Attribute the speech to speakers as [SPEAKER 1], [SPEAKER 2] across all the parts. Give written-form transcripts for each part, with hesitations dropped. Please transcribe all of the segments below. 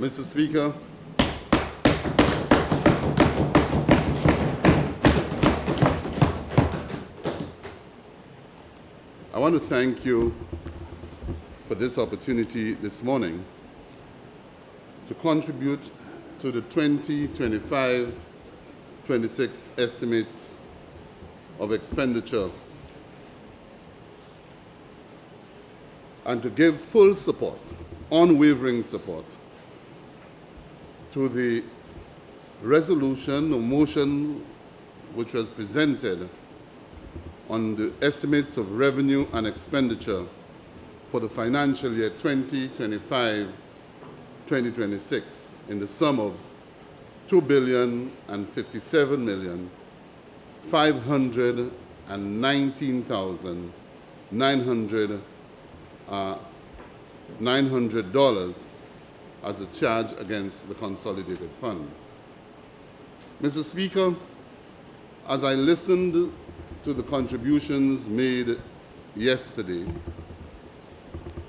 [SPEAKER 1] Mr. Speaker, I want to thank you for this opportunity this morning to contribute to the 2025-26 estimates of expenditure and to give full support, unwavering support, to the resolution or motion which was presented on the estimates of revenue and expenditure for the financial year 2025-2026 in the sum of $2,057,519,900 as a charge against the consolidated fund. Mr. Speaker, as I listened to the contributions made yesterday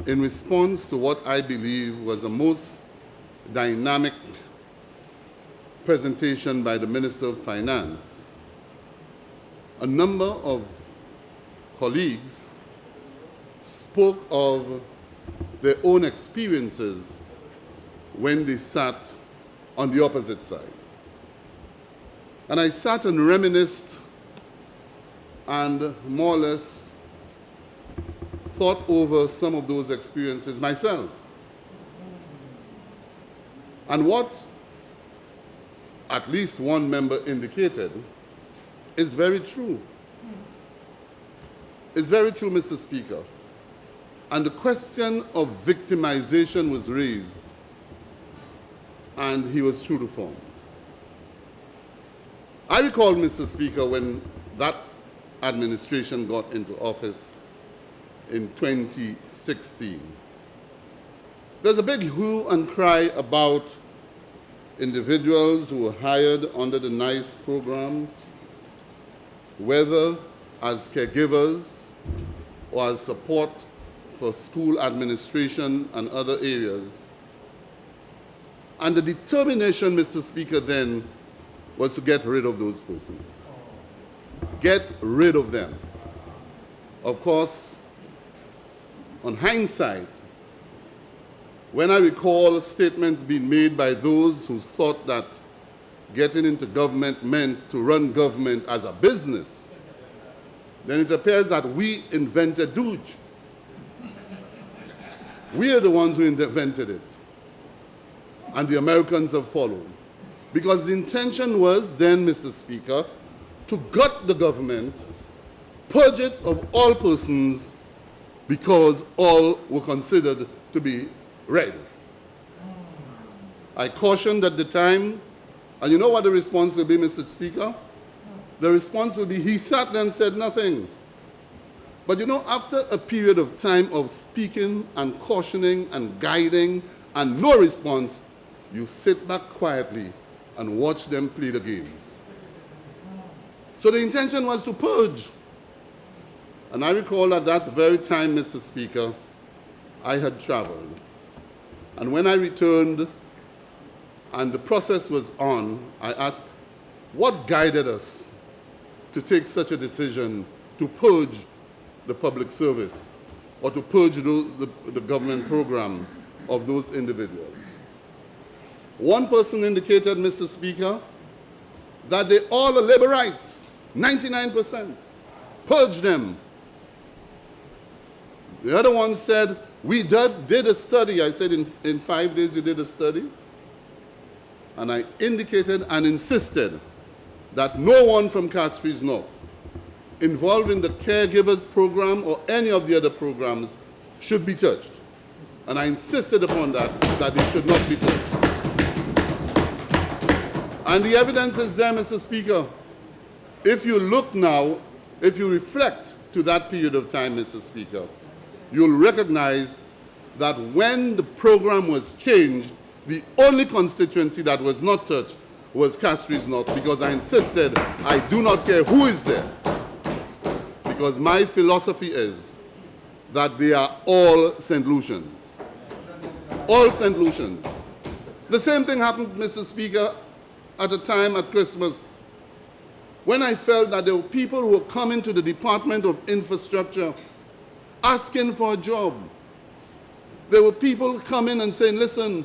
[SPEAKER 1] in response to what I believe was the most dynamic presentation by the Minister of Finance, a number of colleagues spoke of their own experiences when they sat on the opposite side. And I sat and reminisced and more or less thought over some of those experiences myself. And what at least one member indicated is very true. It's very true, Mr. Speaker. And the question of victimization was raised, and he was true to form. I recall, Mr. Speaker, when that administration got into office in 2016. There's a big hue and cry about individuals who were hired under the NICE program, whether as caregivers or as support for school administration and other areas. And the determination, Mr. Speaker, then was to get rid of those persons. Get rid of them. Of course, on hindsight, when I recall statements being made by those who thought that getting into government meant to run government as a business, then it appears that we invented Doge. We are the ones who invented it. And the Americans have followed. Because the intention was then, Mr. Speaker, to gut the government, purge it of all persons, because all were considered to be red. I cautioned at the time, and you know what the response will be, Mr. Speaker? The response will be, he sat there and said nothing. But you know, after a period of time of speaking and cautioning and guiding and no response, you sit back quietly and watch them play the games. So the intention was to purge. And I recall at that very time, Mr. Speaker, I had traveled. And when I returned and the process was on, I asked, what guided us to take such a decision to purge the public service or to purge the government program of those individuals? One person indicated, Mr. Speaker, that they all are labor rights, 99%. Purge them. The other one said, we did a study. I said, in 5 days you did a study? And I indicated and insisted that no one from Castries North involved in the caregivers program or any of the other programs should be touched. And I insisted upon that they should not be touched. And the evidence is there, Mr. Speaker. If you look now, if you reflect to that period of time, Mr. Speaker, you'll recognize that when the program was changed, the only constituency that was not touched was Castries North, because I insisted I do not care who is there. Because my philosophy is that they are all St. Lucians. All St. Lucians. The same thing happened, Mr. Speaker, at a time at Christmas, when I felt that there were people who were coming to the Department of Infrastructure asking for a job. There were people coming and saying, listen,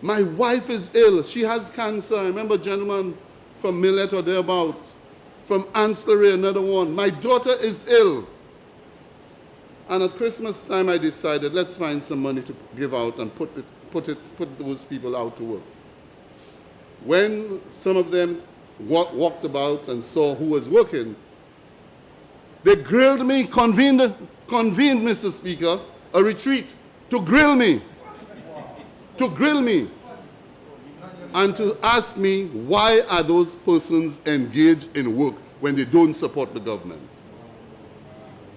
[SPEAKER 1] my wife is ill. She has cancer. I remember a gentleman from Millet or thereabout, from Ancillary, another one. My daughter is ill. And at Christmas time, I decided, let's find some money to give out and put those people out to work. When some of them walked about and saw who was working, they grilled me, convened, Mr. Speaker, a retreat to grill me, and to ask me why are those persons engaged in work when they don't support the government.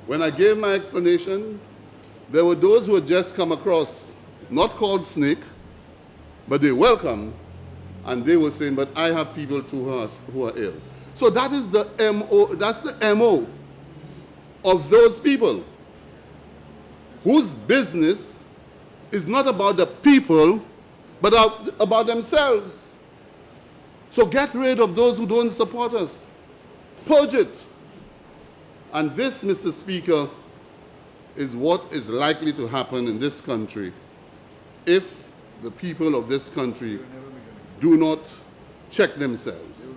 [SPEAKER 1] When I gave my explanation, there were those who had just come across, not called snake, but they welcomed, and they were saying, but I have people too who are ill. So that is the MO, that's the MO of those people whose business is not about the people, but about themselves. So get rid of those who don't support us. Purge it. And this, Mr. Speaker, is what is likely to happen in this country if the people of this country do not check themselves.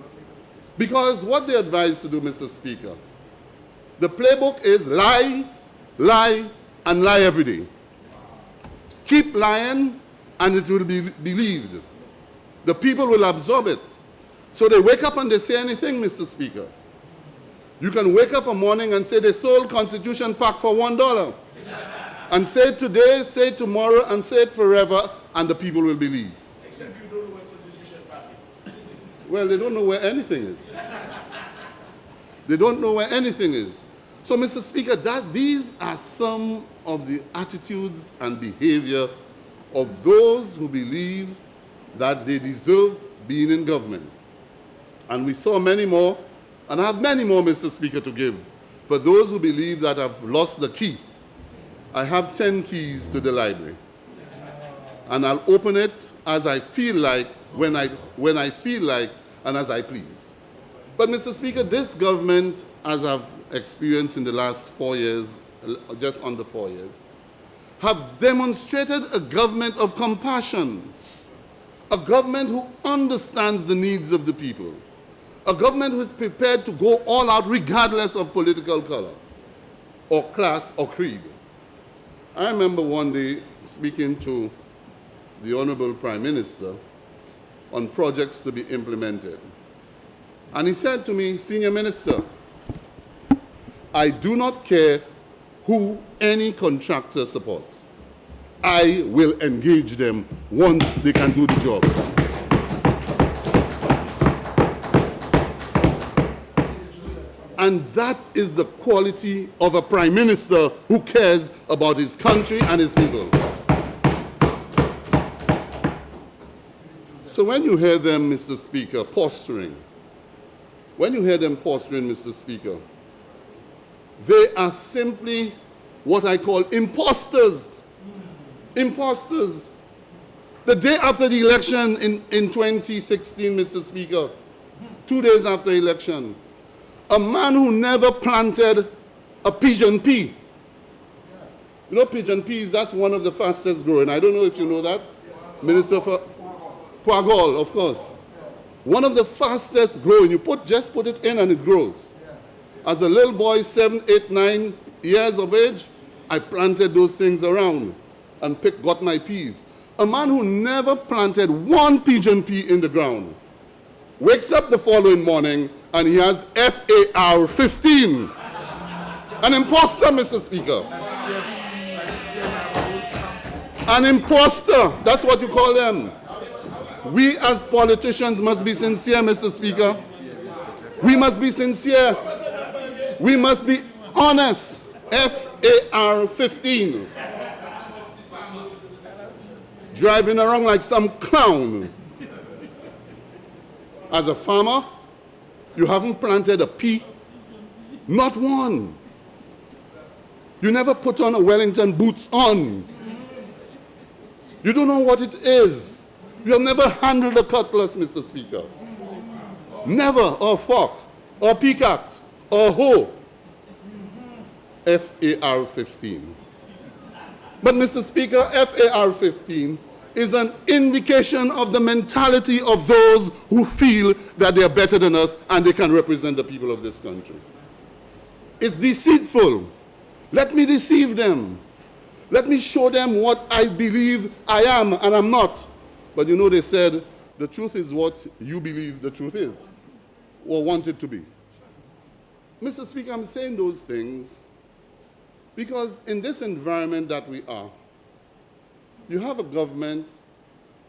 [SPEAKER 1] Because what they're advised to do, Mr. Speaker, the playbook is lie, lie, and lie every day. Keep lying, and it will be believed. The people will absorb it. So they wake up and they say anything, Mr. Speaker. You can wake up a morning and say they sold Constitution Pack for $1. And say it today, say it tomorrow, and say it forever, and the people will believe.
[SPEAKER 2] Except you don't know where Constitution Pack is.
[SPEAKER 1] Well, they don't know where anything is. They don't know where anything is. So, Mr. Speaker, these are some of the attitudes and behavior of those who believe that they deserve being in government. And we saw many more, and I have many more, Mr. Speaker, to give. For those who believe that I've lost the key, I have 10 keys to the library. And I'll open it as I feel like, when I feel like, and as I please. But, Mr. Speaker, this government, as I've experienced in the last 4 years, just under 4 years, have demonstrated a government of compassion, a government who understands the needs of the people, a government who is prepared to go all out regardless of political color or class or creed. I remember one day speaking to the Honorable Prime Minister on projects to be implemented. And he said to me, Senior Minister, I do not care who any contractor supports. I will engage them once they can do the job. And that is the quality of a Prime Minister who cares about his country and his people. So when you hear them, Mr. Speaker, posturing, Mr. Speaker, they are simply what I call imposters. Imposters. The day after the election in 2016, Mr. Speaker, 2 days after election, a man who never planted a pigeon pea. You know pigeon peas, that's one of the fastest growing. I don't know if you know that. Minister for Poagol, of course. One of the fastest growing. You just put it in and it grows. As a little boy, 7, 8, 9 years of age, I planted those things around and got my peas. A man who never planted one pigeon pea in the ground wakes up the following morning and he has FAR 15. An imposter, Mr. Speaker. An imposter, that's what you call them. We as politicians must be sincere, Mr. Speaker. We must be sincere. We must be honest. FAR 15. Driving around like some clown. As a farmer, you haven't planted a pea, not one. You never put on a Wellington boots on. You don't know what it is. You have never handled a cutlass, Mr. Speaker. Never, or fork, or pickaxe, or hoe. FAR-15. But, Mr. Speaker, FAR-15 is an indication of the mentality of those who feel that they are better than us and they can represent the people of this country. It's deceitful. Let me deceive them. Let me show them what I believe I am and I'm not. But you know, they said, the truth is what you believe the truth is, or want it to be. Mr. Speaker, I'm saying those things because in this environment that we are, you have a government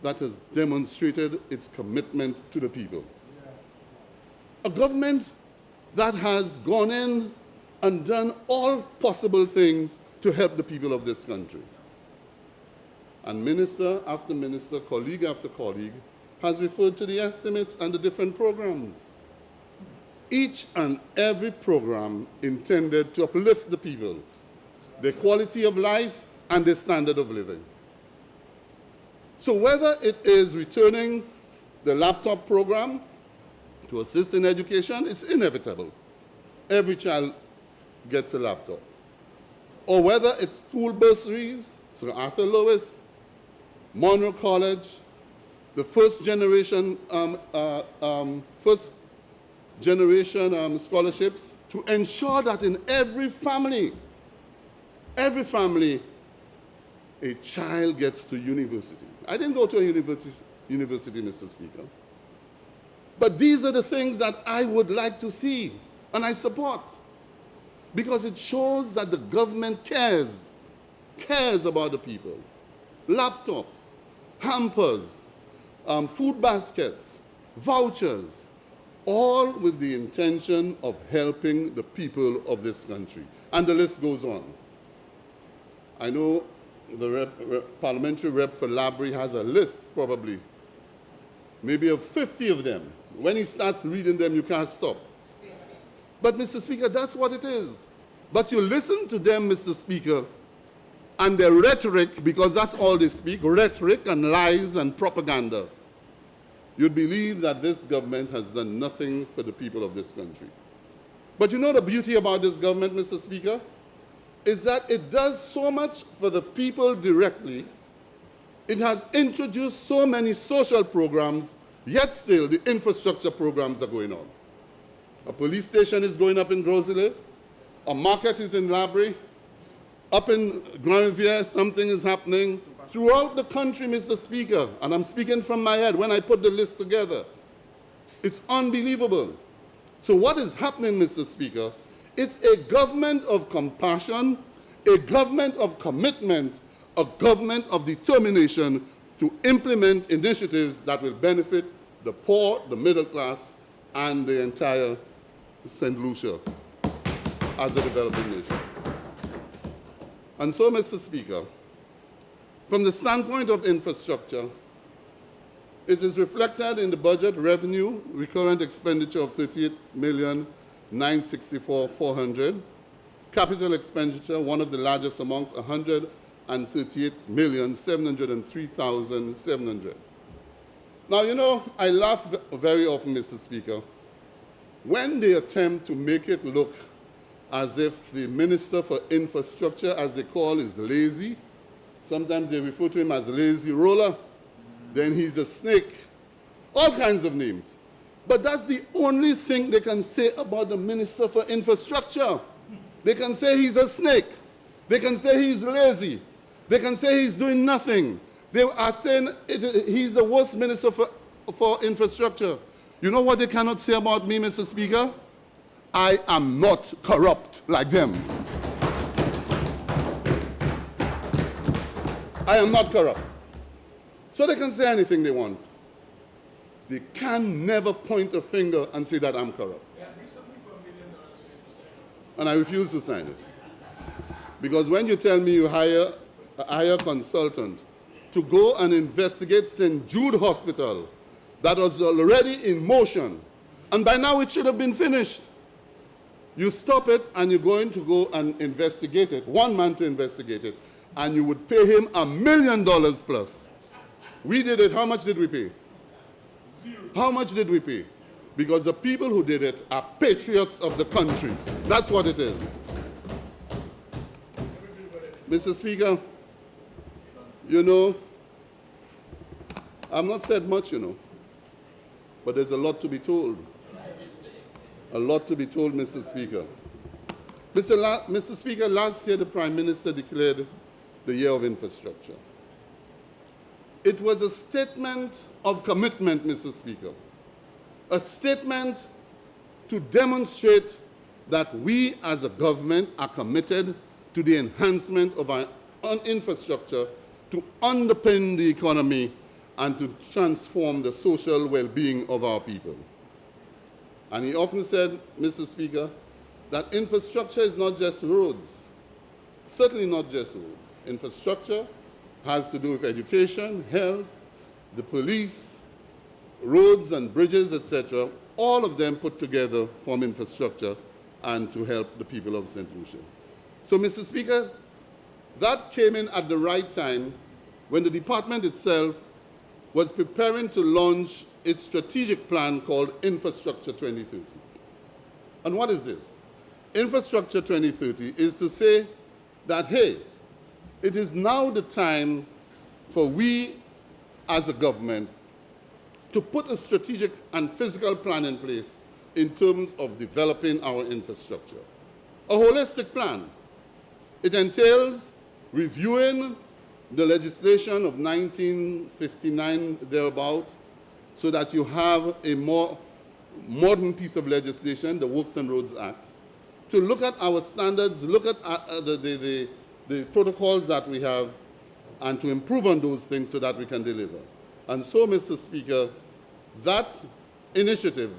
[SPEAKER 1] that has demonstrated its commitment to the people. Yes. A government that has gone in and done all possible things to help the people of this country. And minister after minister, colleague after colleague, has referred to the estimates and the different programs. Each and every program intended to uplift the people, their quality of life and their standard of living. So whether it is returning the laptop program to assist in education, it's inevitable. Every child gets a laptop. Or whether it's school bursaries, Sir Arthur Lewis, Monroe College, the first generation scholarships to ensure that in every family, a child gets to university. I didn't go to a university, Mr. Speaker. But these are the things that I would like to see, and I support, because it shows that the government cares about the people. Laptops, hampers, food baskets, vouchers, all with the intention of helping the people of this country. And the list goes on. I know the parliamentary rep for Labrie has a list, probably, maybe of 50 of them. When he starts reading them, you can't stop. But, Mr. Speaker, that's what it is. But you listen to them, Mr. Speaker, and their rhetoric, because that's all they speak, rhetoric and lies and propaganda. You'd believe that this government has done nothing for the people of this country. But you know the beauty about this government, Mr. Speaker, is that it does so much for the people directly. It has introduced so many social programs, yet still the infrastructure programs are going on. A police station is going up in Grosile, a market is in Labrie, up in Granvier, something is happening. Throughout the country, Mr. Speaker, and I'm speaking from my head when I put the list together, it's unbelievable. So what is happening, Mr. Speaker? It's a government of compassion, a government of commitment, a government of determination to implement initiatives that will benefit the poor, the middle class, and the entire St. Lucia as a developing nation. And so, Mr. Speaker, from the standpoint of infrastructure, it is reflected in the budget revenue, recurrent expenditure of $38,964,400, capital expenditure, one of the largest amongst $138,703,700. Now, you know, I laugh very often, Mr. Speaker, when they attempt to make it look as if the Minister for Infrastructure, as they call, is lazy. Sometimes they refer to him as lazy roller. Then he's a snake. All kinds of names. But that's the only thing they can say about the Minister for Infrastructure. They can say he's a snake. They can say he's lazy. They can say he's doing nothing. They are saying he's the worst Minister for Infrastructure. You know what they cannot say about me, Mr. Speaker? I am not corrupt like them. I am not corrupt. So they can say anything they want. They can never point a finger and say that I'm corrupt.
[SPEAKER 2] Yeah, bring something for $1 million for you to sign.
[SPEAKER 1] And I refuse to sign it. Because when you tell me you hire a consultant to go and investigate St. Jude Hospital that was already in motion, and by now it should have been finished, you stop it and you're going to go and investigate it, one man to investigate it, and you would pay him $1 million plus. We did it. How much did we pay?
[SPEAKER 2] Zero.
[SPEAKER 1] How much did we pay? Because the people who did it are patriots of the country. That's what it is. Mr. Speaker, you know, I've not said much, you know, but there's a lot to be told. A lot to be told, Mr. Speaker. Mr. Speaker, last year the Prime Minister declared the Year of Infrastructure. It was a statement of commitment, Mr. Speaker, a statement to demonstrate that we as a government are committed to the enhancement of our infrastructure to underpin the economy and to transform the social well-being of our people. And he often said, Mr. Speaker, that infrastructure is not just roads, certainly not just roads. Infrastructure has to do with education, health, the police, roads and bridges, etc. All of them put together form infrastructure and to help the people of St. Lucia. So, Mr. Speaker, that came in at the right time when the department itself was preparing to launch its strategic plan called Infrastructure 2030. And what is this? Infrastructure 2030 is to say that, hey, it is now the time for we as a government to put a strategic and physical plan in place in terms of developing our infrastructure. A holistic plan. It entails reviewing the legislation of 1959 thereabout so that you have a more modern piece of legislation, the Works and Roads Act, to look at our standards, look at the protocols that we have, and to improve on those things so that we can deliver. And so, Mr. Speaker, that initiative,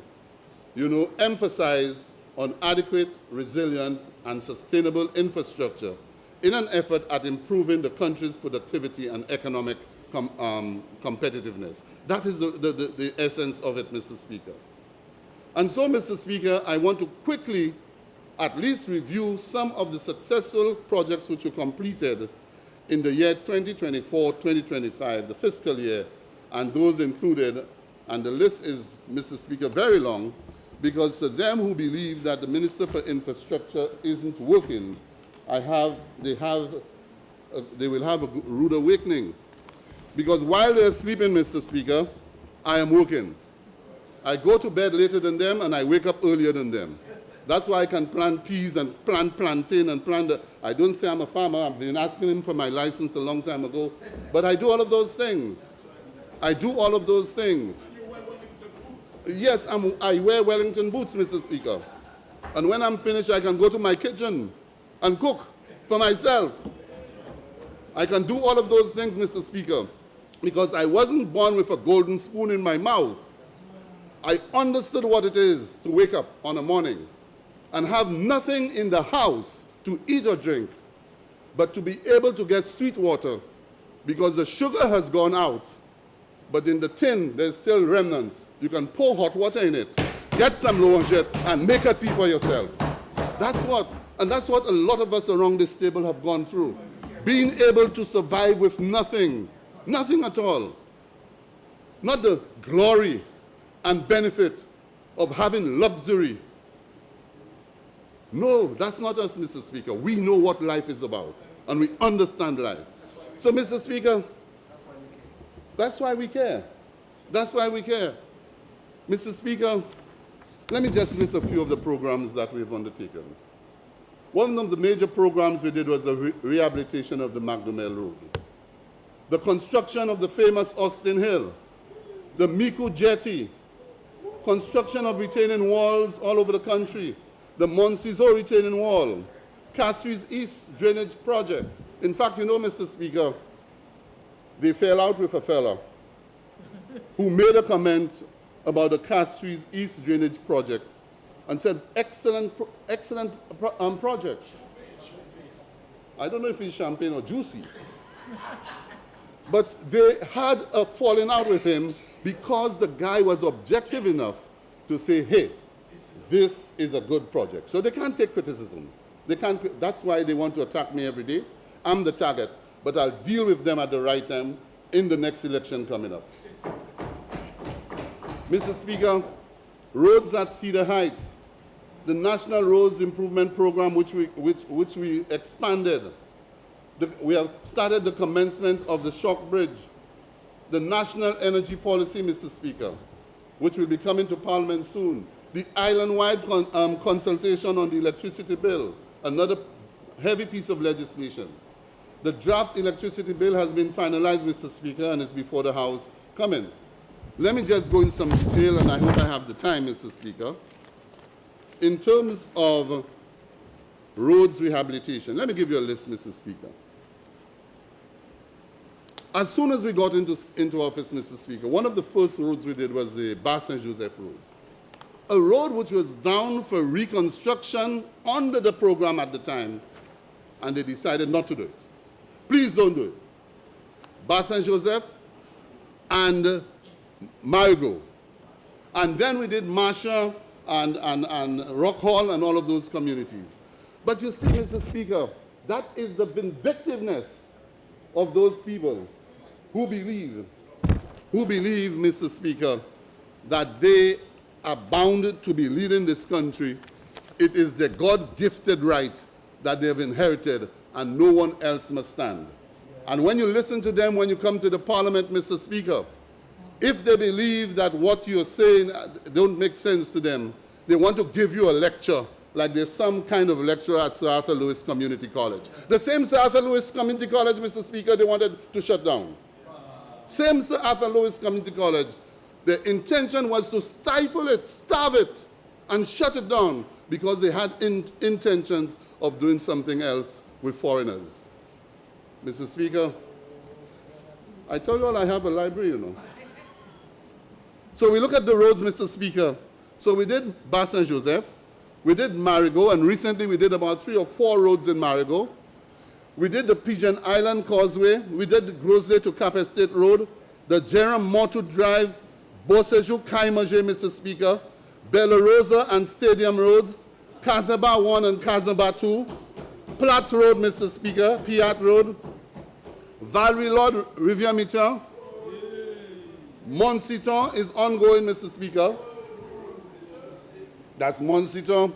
[SPEAKER 1] you know, emphasized on adequate, resilient, and sustainable infrastructure in an effort at improving the country's productivity and economic competitiveness. That is the essence of it, Mr. Speaker. And so, Mr. Speaker, I want to quickly at least review some of the successful projects which were completed in the year 2024-2025, the fiscal year, and those included, and the list is, Mr. Speaker, very long, because for them who believe that the Minister for Infrastructure isn't working, they will have a rude awakening. Because while they're sleeping, Mr. Speaker, I am working. I go to bed later than them and I wake up earlier than them. That's why I can plant peas and plant plantain and I don't say I'm a farmer. I've been asking him for my license a long time ago. But I do all of those things. I do all of those things.
[SPEAKER 2] You wear Wellington boots.
[SPEAKER 1] Yes, I wear Wellington boots, Mr. Speaker. And when I'm finished, I can go to my kitchen and cook for myself. I can do all of those things, Mr. Speaker, because I wasn't born with a golden spoon in my mouth. I understood what it is to wake up on a morning and have nothing in the house to eat or drink, but to be able to get sweet water because the sugar has gone out, but in the tin there's still remnants. You can pour hot water in it, get some l'orange and make a tea for yourself. That's what a lot of us around this table have gone through. Being able to survive with nothing, nothing at all. Not the glory and benefit of having luxury. No, that's not us, Mr. Speaker. We know what life is about, and we understand life. So, Mr. Speaker, that's why we care. That's why we care. Mr. Speaker, let me just list a few of the programs that we've undertaken. One of the major programs we did was the rehabilitation of the McDonnell Road, the construction of the famous Austin Hill, the Mico Jetty, construction of retaining walls all over the country, the Montciso retaining wall, Castries East drainage project. In fact, you know, Mr. Speaker, they fell out with a fella who made a comment about the Castries East drainage project and said, excellent project. I don't know if it's champagne or juicy. But they had a falling out with him because the guy was objective enough to say, hey, this is a good project. So they can't take criticism. They can't, that's why they want to attack me every day. I'm the target, but I'll deal with them at the right time in the next election coming up. Mr. Speaker, roads at Cedar Heights, the National Roads Improvement Program, which we expanded. We have started the commencement of the Shock Bridge, the National Energy Policy, Mr. Speaker, which will be coming to Parliament soon, the island-wide consultation on the electricity bill, another heavy piece of legislation. The draft electricity bill has been finalized, Mr. Speaker, and is before the House coming. Let me just go in some detail, and I hope I have the time, Mr. Speaker. In terms of roads rehabilitation, let me give you a list, Mr. Speaker. As soon as we got into office, Mr. Speaker, one of the first roads we did was the Bar St. Joseph Road, a road which was down for reconstruction under the program at the time, and they decided not to do it. Please don't do it. Bar St. Joseph and Marigot. And then we did Marsha and Rock Hall and all of those communities. But you see, Mr. Speaker, that is the vindictiveness of those people who believe, Mr. Speaker, that they are bound to be leading this country. It is their God-gifted right that they have inherited, and no one else must stand. And when you listen to them, when you come to the Parliament, Mr. Speaker, if they believe that what you're saying don't make sense to them, they want to give you a lecture like there's some kind of lecturer at Sir Arthur Lewis Community College. The same Sir Arthur Lewis Community College, Mr. Speaker, they wanted to shut down. Same Sir Arthur Lewis Community College, the intention was to stifle it, starve it, and shut it down because they had intentions of doing something else with foreigners. Mr. Speaker, I told you all I have a library, you know. So we look at the roads, Mr. Speaker. So we did Bar St. Joseph, we did Marigot, and recently we did about 3 or 4 roads in Marigot. We did the Pigeon Island Causeway, we did the Grosley to Cap Estate Road, the Jerem Motu Drive, Boseju Kaimaje, Mr. Speaker, Bella Rosa and Stadium Roads, Kazaba 1 and Kazaba 2, Platte Road, Mr. Speaker, Piat Road, Valerie Lord Rivière Mitchell, Monciton is ongoing, Mr. Speaker. That's Monciton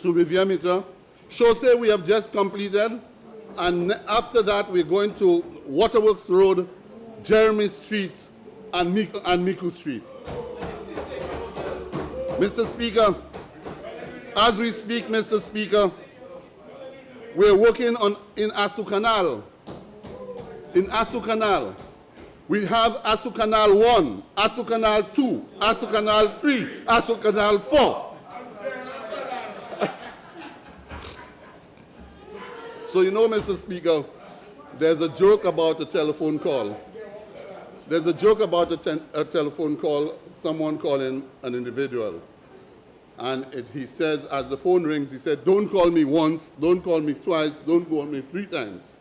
[SPEAKER 1] to Rivière Mitchell. Chaussee we have just completed. And after that, we're going to Waterworks Road, Jeremy Street, and Miku Street. Mr. Speaker, as we speak, Mr. Speaker, we're working in Asu Canal. In Asu Canal. We have Asu Canal 1, Asu Canal 2, Asu Canal 3, Asu Canal 4. So you know, Mr. Speaker, there's a joke about a telephone call. There's a joke about a telephone call, someone calling an individual. And he says, as the phone rings, he said, don't call me once, don't call me twice, don't call me 3 times.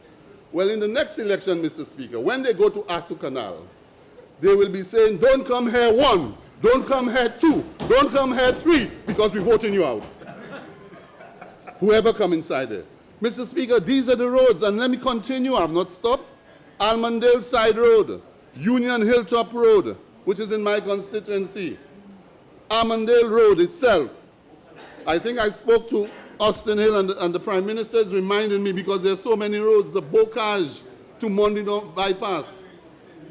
[SPEAKER 1] Well, in the next election, Mr. Speaker, when they go to Asu Canal, they will be saying, don't come here 1, don't come here 2, don't come here 3, because we're voting you out. Whoever come inside there. Mr. Speaker, these are the roads, and let me continue, I've not stopped. Almondale Side Road, Union Hilltop Road, which is in my constituency. Almondale Road itself. I think I spoke to Austin Hill, and the Prime Minister is reminding me because there's so many roads, the Bocage to Mondino bypass.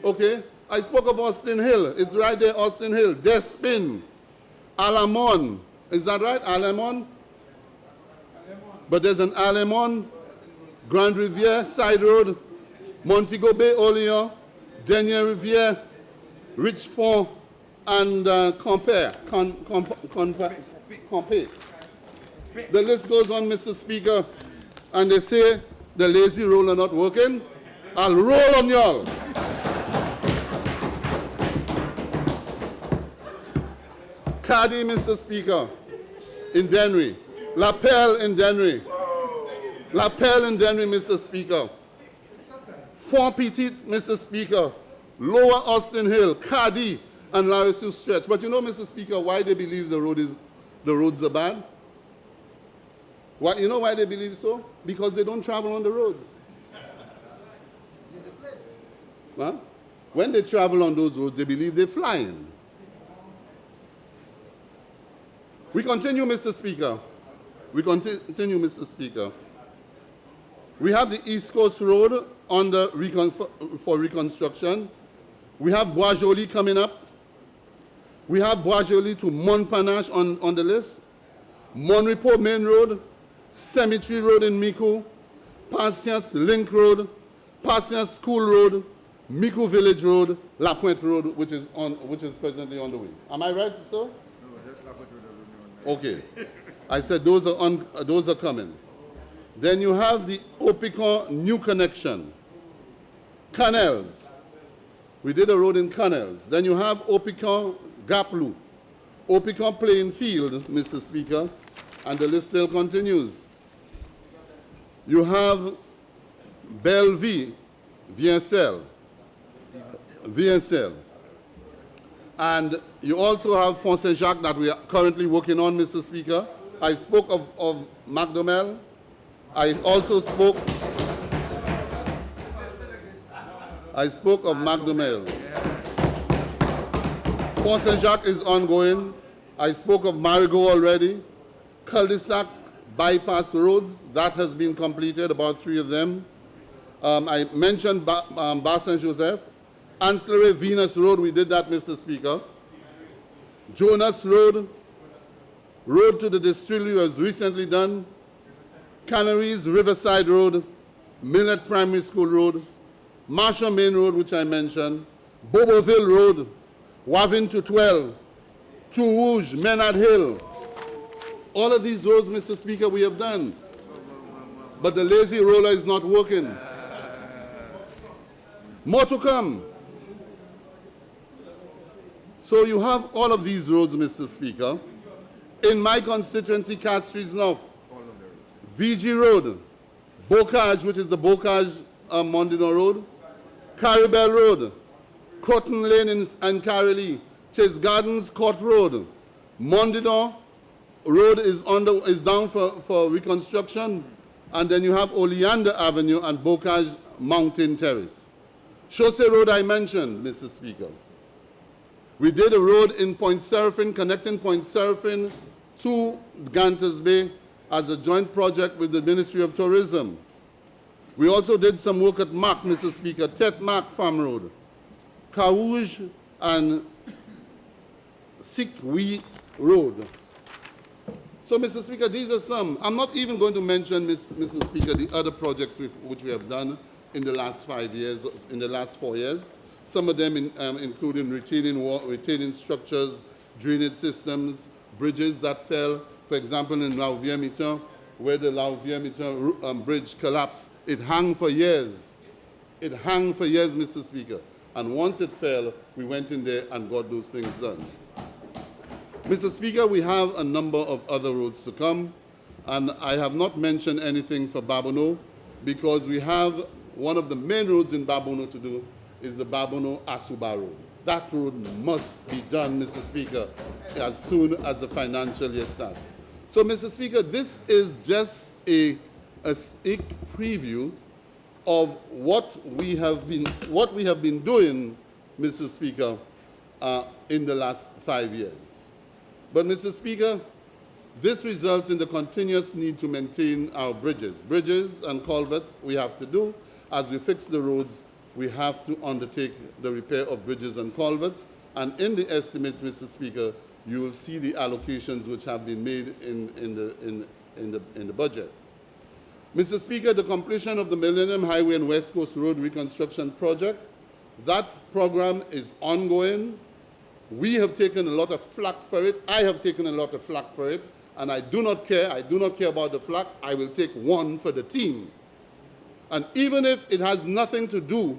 [SPEAKER 1] Okay? I spoke of Austin Hill. It's right there, Austin Hill. Despin, Alamon. Is that right? Alamon? But there's an Alamon, Grand Rivière, Side Road, Montego Bay, Olean, Denier Rivière, Richford, and Compare. The list goes on, Mr. Speaker, and they say the lazy roll are not working. I'll roll on y'all. Cardi, Mr. Speaker, in Dennery. Lapel in Dennery. Lapel in Dennery, Mr. Speaker. Fort Petit, Mr. Speaker. Lower Austin Hill, Cardi, and Larisu Stretch. But you know, Mr. Speaker, why they believe the roads are bad? Why, you know why they believe so? Because they don't travel on the roads. Huh? When they travel on those roads, they believe they're flying. We continue, Mr. Speaker. We continue, Mr. Speaker. We have the East Coast Road for reconstruction. We have Bois-Joli coming up. We have Bois-Joli to Montparnasse on the list. Monrepo Main Road, Cemetery Road in Mico, Patience Link Road, Patience School Road, Mico Village Road, La Pointe Road, which is presently on the way. Am I right, sir?
[SPEAKER 3] No, just La Pointe Road.
[SPEAKER 1] Okay. I said those are coming. Then you have the Opicon New Connection. Canals. We did a road in Canals. Then you have Opicon Gap Loop. Opicon Playing Field, Mr. Speaker, and the list still continues. You have Belleville, VSL. And you also have Font Saint-Jacques that we are currently working on, Mr. Speaker. I spoke of MacDomel. I also spoke of MacDomel. Font Saint-Jacques is ongoing. I spoke of Marigot already. Cul-de-sac bypass roads, that has been completed, about 3 of them. I mentioned Bar Saint-Joseph. Ancillary Venus Road, we did that, Mr. Speaker. Jonas Road, Road to the Distillery was recently done. Canaries Riverside Road, Millet Primary School Road, Marshall Main Road, which I mentioned, Boboville Road, Wavin to 12, Two Rouge, Menard Hill. All of these roads, Mr. Speaker, we have done. But the lazy roller is not working. More to come. So you have all of these roads, Mr. Speaker. In my constituency, Castries North, VG Road, Bocage, which is the Bocage Mondino Road, Caribel Road, Cotton Lane and Carolee, Chase Gardens Court Road, Mondino Road is down for reconstruction, and then you have Oleander Avenue and Bocage Mountain Terrace. Chaussee Road I mentioned, Mr. Speaker. We did a road in Point Seraphine, connecting Point Seraphine to Ganters Bay as a joint project with the Ministry of Tourism. We also did some work at Mac, Mr. Speaker, Tet Mac Farm Road, Carouge and Sikwi Road. So, Mr. Speaker, these are some. I'm not even going to mention, Mr. Speaker, the other projects which we have done in the last 5 years, in the last 4 years. Some of them including retaining structures, drainage systems, bridges that fell. For example, in Lauvier-Miton, where the Lauvier-Miton bridge collapsed, it hung for years. It hung for years, Mr. Speaker. And once it fell, we went in there and got those things done. Mr. Speaker, we have a number of other roads to come, and I have not mentioned anything for Babono because we have one of the main roads in Babono to do is the Babono-Asuba Road. That road must be done, Mr. Speaker, as soon as the financial year starts. So, Mr. Speaker, this is just a preview of what we have been doing, Mr. Speaker, in the last 5 years. But, Mr. Speaker, this results in the continuous need to maintain our bridges. Bridges and culverts we have to do. As we fix the roads, we have to undertake the repair of bridges and culverts. And in the estimates, Mr. Speaker, you will see the allocations which have been made in the budget. Mr. Speaker, the completion of the Millennium Highway and West Coast Road Reconstruction Project, that program is ongoing. We have taken a lot of flack for it. I have taken a lot of flack for it, and I do not care. I do not care about the flack. I will take one for the team. And even if it has nothing to do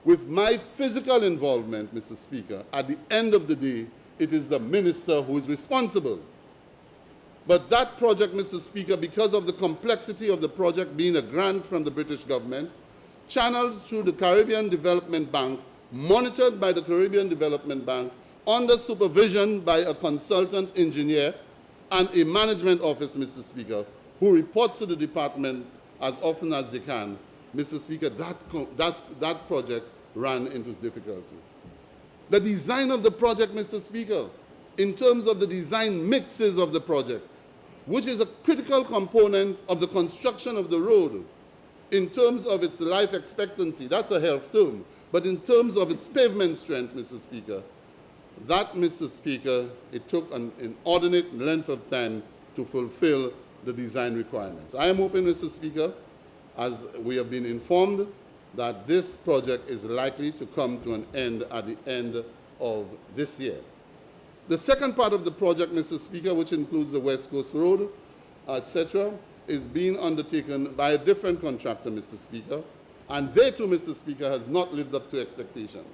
[SPEAKER 1] with my physical involvement, Mr. Speaker, at the end of the day, it is the minister who is responsible. But that project, Mr. Speaker, because of the complexity of the project being a grant from the British government, channeled through the Caribbean Development Bank, monitored by the Caribbean Development Bank, under supervision by a consultant engineer and a management office, Mr. Speaker, who reports to the department as often as they can. Mr. Speaker, that project ran into difficulty. The design of the project, Mr. Speaker, in terms of the design mixes of the project, which is a critical component of the construction of the road, in terms of its life expectancy, that's a health term, but in terms of its pavement strength, Mr. Speaker, that, Mr. Speaker, it took an inordinate length of time to fulfill the design requirements. I am hoping, Mr. Speaker, as we have been informed, that this project is likely to come to an end at the end of this year. The second part of the project, Mr. Speaker, which includes the West Coast Road, etc., is being undertaken by a different contractor, Mr. Speaker, and they too, Mr. Speaker, has not lived up to expectation.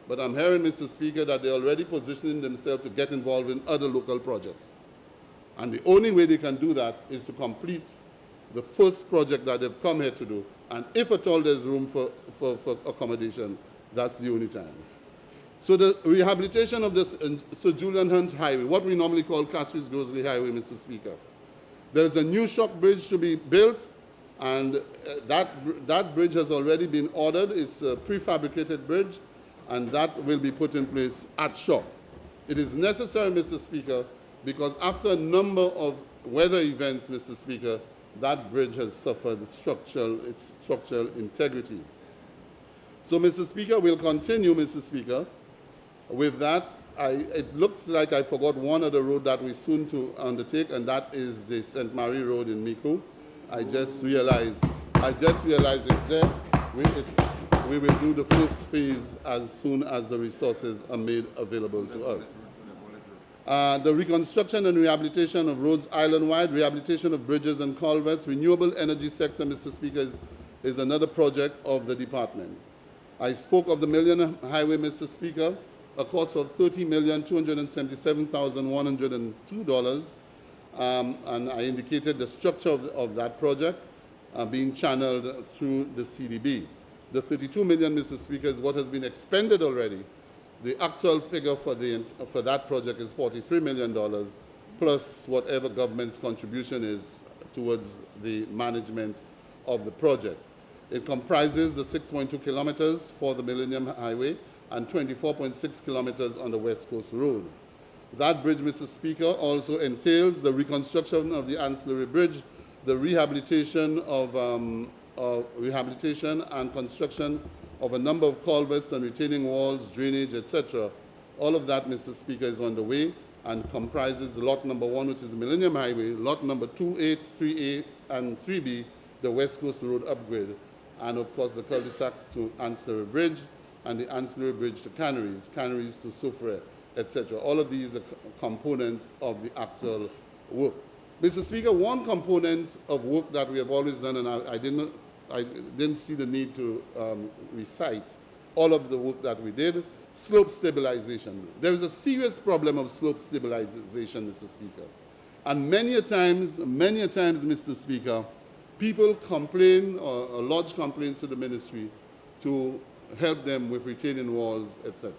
[SPEAKER 1] But I'm hearing, Mr. Speaker, that they're already positioning themselves to get involved in other local projects. And the only way they can do that is to complete the first project that they've come here to do. And if at all there's room for accommodation, that's the only time. So the rehabilitation of this Sir Julian Hunt Highway, what we normally call Castries-Grosley Highway, Mr. Speaker. There's a new shock bridge to be built, and that bridge has already been ordered. It's a prefabricated bridge, and that will be put in place at shock. It is necessary, Mr. Speaker, because after a number of weather events, Mr. Speaker, that bridge has suffered its structural integrity. So, Mr. Speaker, we'll continue, Mr. Speaker, with that. It looks like I forgot one other road that we soon to undertake, and that is the St. Mary Road in Mico. I just realized it's there. We will do the first phase as soon as the resources are made available to us. The reconstruction and rehabilitation of roads island-wide, rehabilitation of bridges and culverts, renewable energy sector, Mr. Speaker, is another project of the department. I spoke of the Million Highway, Mr. Speaker, a cost of $30,277,102, and I indicated the structure of that project being channeled through the CDB. The $32 million, Mr. Speaker, is what has been expended already. The actual figure for that project is $43 million, plus whatever government's contribution is towards the management of the project. It comprises the 6.2 kilometers for the Millennium Highway and 24.6 kilometers on the West Coast Road. That bridge, Mr. Speaker, also entails the reconstruction of the ancillary bridge, the rehabilitation and construction of a number of culverts and retaining walls, drainage, etc. All of that, Mr. Speaker, is on the way and comprises lot number 1, which is the Millennium Highway, lot number 2A, 3A, and 3B, the West Coast Road upgrade, and of course the cul-de-sac to Ancillary Bridge and the Ancillary Bridge to Canaries, Canaries to Soufrière, etc. All of these are components of the actual work. Mr. Speaker, one component of work that we have always done, and I didn't see the need to recite all of the work that we did, slope stabilization. There is a serious problem of slope stabilization, Mr. Speaker. And many a times, Mr. Speaker, people complain or lodge complaints to the ministry to help them with retaining walls, etc.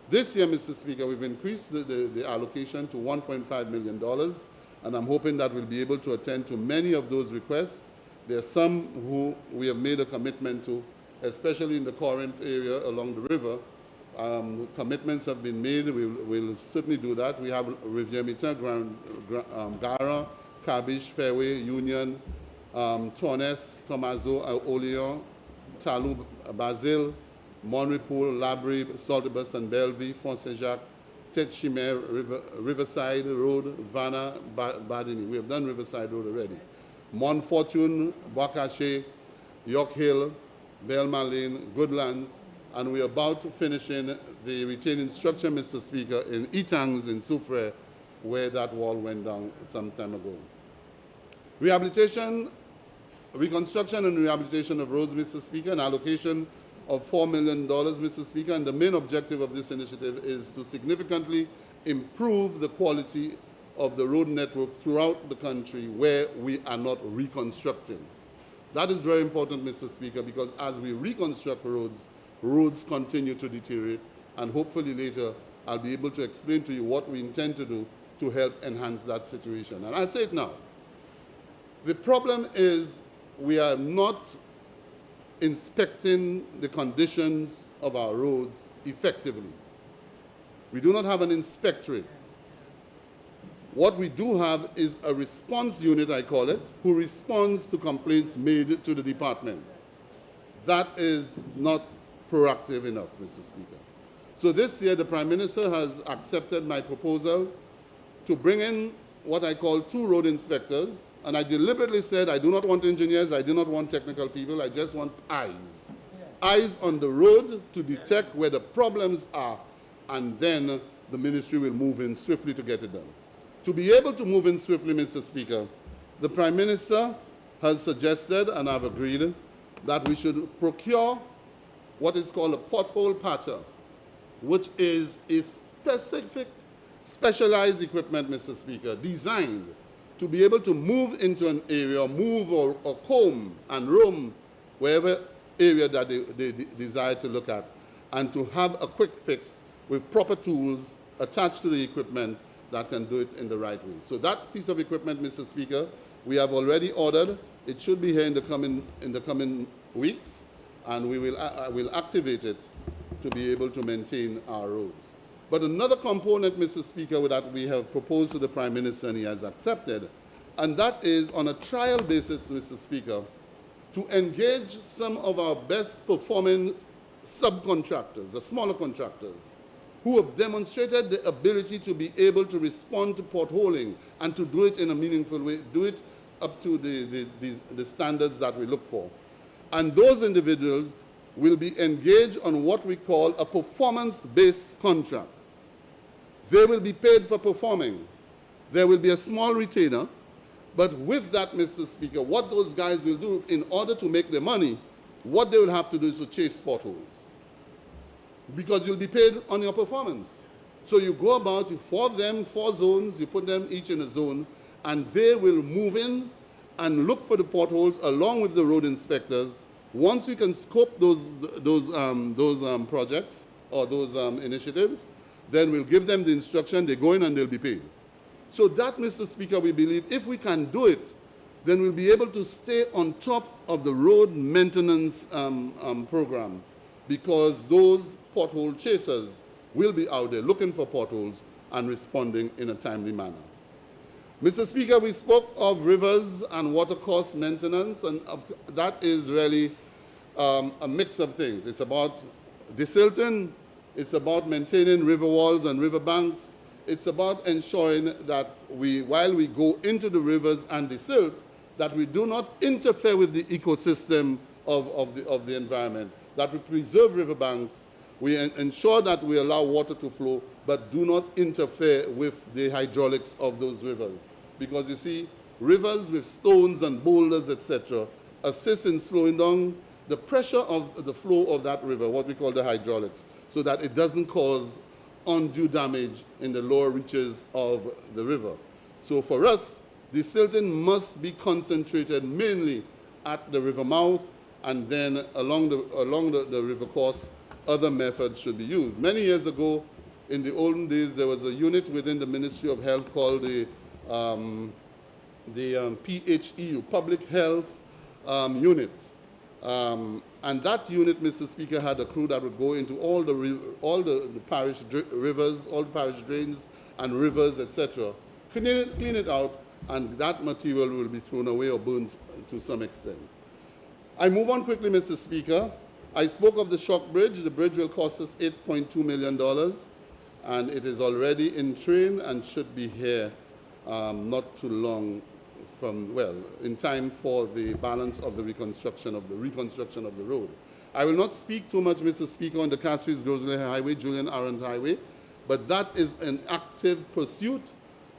[SPEAKER 1] This year, Mr. Speaker, we've increased the allocation to $1.5 million, and I'm hoping that we'll be able to attend to many of those requests. There are some who we have made a commitment to, especially in the Corinth area along the river. Commitments have been made. We'll certainly do that. We have Rivière-Mitin, Gara, Cabbage, Fairway, Union, Tornes, Tomazo, Oleon, Talou, Basile, Monrepool, Labrie, Saltibus and Bellevue, Font-Saint-Jacques, Tête Chimère, Riverside Road, Vanna, Badini. We have done Riverside Road already. Montfortune, Bois-Caché, York Hill, Belmar Lane, Goodlands, and we're about to finish in the retaining structure, Mr. Speaker, in Etangs in Soufrière, where that wall went down some time ago. Reconstruction and rehabilitation of roads, Mr. Speaker, an allocation of $4 million, Mr. Speaker, and the main objective of this initiative is to significantly improve the quality of the road network throughout the country where we are not reconstructing. That is very important, Mr. Speaker, because as we reconstruct roads, roads continue to deteriorate, and hopefully later I'll be able to explain to you what we intend to do to help enhance that situation. And I'll say it now. The problem is we are not inspecting the conditions of our roads effectively. We do not have an inspectorate. What we do have is a response unit, I call it, who responds to complaints made to the department. That is not proactive enough, Mr. Speaker. So this year, the Prime Minister has accepted my proposal to bring in what I call 2 road inspectors, and I deliberately said I do not want engineers, I do not want technical people, I just want eyes. Eyes on the road to detect where the problems are, and then the ministry will move in swiftly to get it done. To be able to move in swiftly, Mr. Speaker, the Prime Minister has suggested, and I've agreed, that we should procure what is called a pothole patcher, which is a specific, specialized equipment, Mr. Speaker, designed to be able to move into an area, move or comb and roam wherever area that they desire to look at, and to have a quick fix with proper tools attached to the equipment that can do it in the right way. So that piece of equipment, Mr. Speaker, we have already ordered. It should be here in the coming weeks, and we will activate it to be able to maintain our roads. But another component, Mr. Speaker, that we have proposed to the Prime Minister and he has accepted, and that is on a trial basis, Mr. Speaker, to engage some of our best performing subcontractors, the smaller contractors, who have demonstrated the ability to be able to respond to potholing and to do it in a meaningful way, do it up to the standards that we look for. And those individuals will be engaged on what we call a performance-based contract. They will be paid for performing. There will be a small retainer, but with that, Mr. Speaker, what those guys will do in order to make their money, what they will have to do is to chase potholes. Because you'll be paid on your performance. So you go about, you for them, 4 zones, you put them each in a zone, and they will move in and look for the potholes along with the road inspectors. Once we can scope those projects or those initiatives, then we'll give them the instruction, they go in and they'll be paid. So that, Mr. Speaker, we believe if we can do it, then we'll be able to stay on top of the road maintenance program, because those pothole chasers will be out there looking for potholes and responding in a timely manner. Mr. Speaker, we spoke of rivers and watercourse maintenance, and that is really a mix of things. It's about desilting, it's about maintaining river walls and river banks, it's about ensuring that while we go into the rivers and desilt, that we do not interfere with the ecosystem of the environment, that we preserve riverbanks, we ensure that we allow water to flow, but do not interfere with the hydraulics of those rivers. Because you see, rivers with stones and boulders, etc., assist in slowing down the pressure of the flow of that river, what we call the hydraulics, so that it doesn't cause undue damage in the lower reaches of the river. So for us, the silting must be concentrated mainly at the river mouth, and then along the river course, other methods should be used. Many years ago, in the olden days, there was a unit within the Ministry of Health called the PHEU, Public Health Unit. And that unit, Mr. Speaker, had a crew that would go into all the parish rivers, all the parish drains and rivers, etc., clean it out, and that material will be thrown away or burnt to some extent. I move on quickly, Mr. Speaker. I spoke of the shock bridge. The bridge will cost us $8.2 million, and it is already in train and should be here not too long from, well, in time for the balance of the reconstruction of the road. I will not speak too much, Mr. Speaker, on the Castries-Grosley Highway, Julian Arendt Highway, but that is an active pursuit,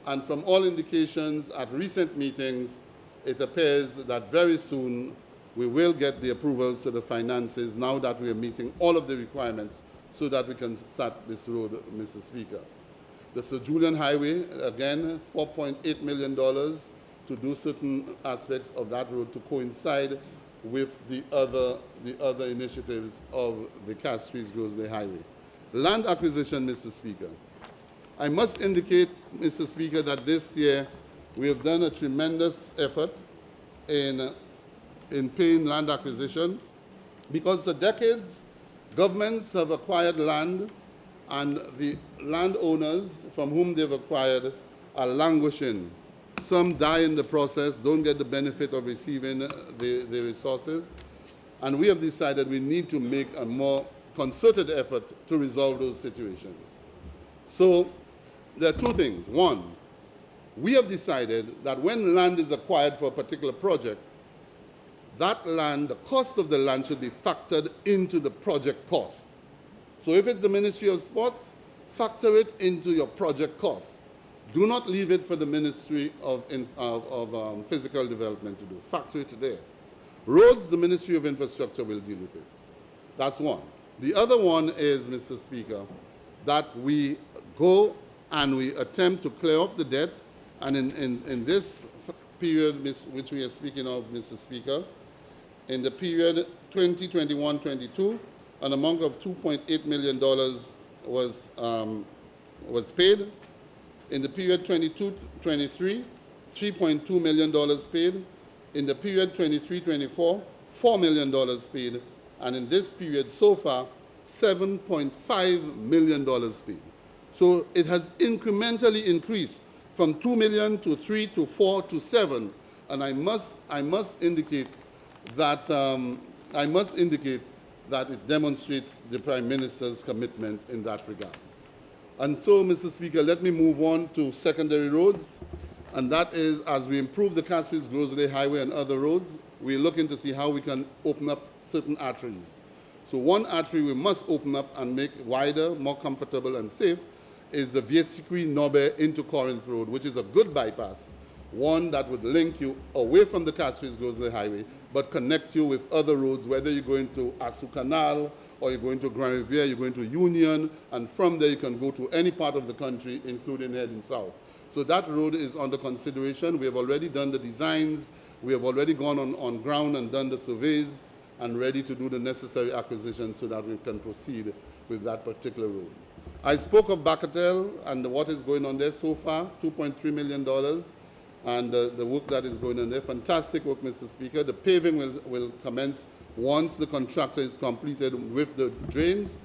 [SPEAKER 1] and from all indications at recent meetings, it appears that very soon we will get the approvals to the finances now that we are meeting all of the requirements so that we can start this road, Mr. Speaker. The Sir Julian Highway, again, $4.8 million to do certain aspects of that road to coincide with the other initiatives of the Castries-Grosley Highway. Land acquisition, Mr. Speaker. I must indicate, Mr. Speaker, that this year we have done a tremendous effort in paying land acquisition, because for decades, Governments have acquired land, and the landowners from whom they've acquired are languishing. Some die in the process, don't get the benefit of receiving the resources. And we have decided we need to make a more concerted effort to resolve those situations. So there are two things. One, we have decided that when land is acquired for a particular project, that land, the cost of the land should be factored into the project cost. So if it's the Ministry of Sports, factor it into your project cost. Do not leave it for the Ministry of Physical Development to do. Factor it there. Roads, the Ministry of Infrastructure will deal with it. That's one. The other one is, Mr. Speaker, that we go and we attempt to clear off the debt. And in this period which we are speaking of, Mr. Speaker, in the period 2021-22, an amount of $2.8 million was paid. In the period 22-23, $3.2 million paid. In the period 23-24, $4 million paid. And in this period so far, $7.5 million paid. So it has incrementally increased from 2 million to 3 to 4 to 7. And I must indicate that it demonstrates the Prime Minister's commitment in that regard. And so, Mr. Speaker, let me move on to secondary roads. And that is, as we improve the Catskills-Grosley Highway and other roads, we're looking to see how we can open up certain arteries. So one artery we must open up and make wider, more comfortable and safe is the Vieux-Sikri-Norbert into Corinth Road, which is a good bypass, one that would link you away from the Catskills-Grosley Highway, but connect you with other roads, whether you're going to Asu Canal, or you're going to Grand Riviere, you're going to Union, and from there you can go to any part of the country, including heading south. So that road is under consideration. We have already done the designs. We have already gone on ground and done the surveys and ready to do the necessary acquisitions so that we can proceed with that particular road. I spoke of Bacatel and what is going on there so far, $2.3 million, and the work that is going on there. Fantastic work, Mr. Speaker. The paving will commence once the contractor is completed with the drains.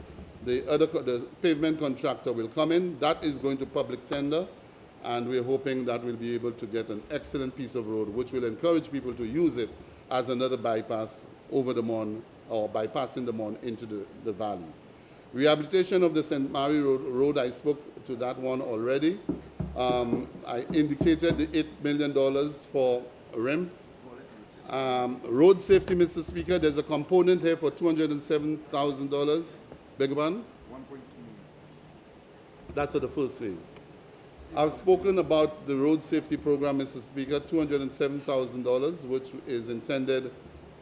[SPEAKER 1] The pavement contractor will come in. That is going to public tender, and we're hoping that we'll be able to get an excellent piece of road, which will encourage people to use it as another bypass over the Mon, or bypassing the Mon into the valley. Rehabilitation of the St. Mary Road, I spoke to that one already. I indicated the $8 million for RIM. Road safety, Mr. Speaker, there's a component here for $207,000. Beg your pardon?
[SPEAKER 3] 1.2 million.
[SPEAKER 1] That's for the first phase. I've spoken about the road safety program, Mr. Speaker, $207,000, which is intended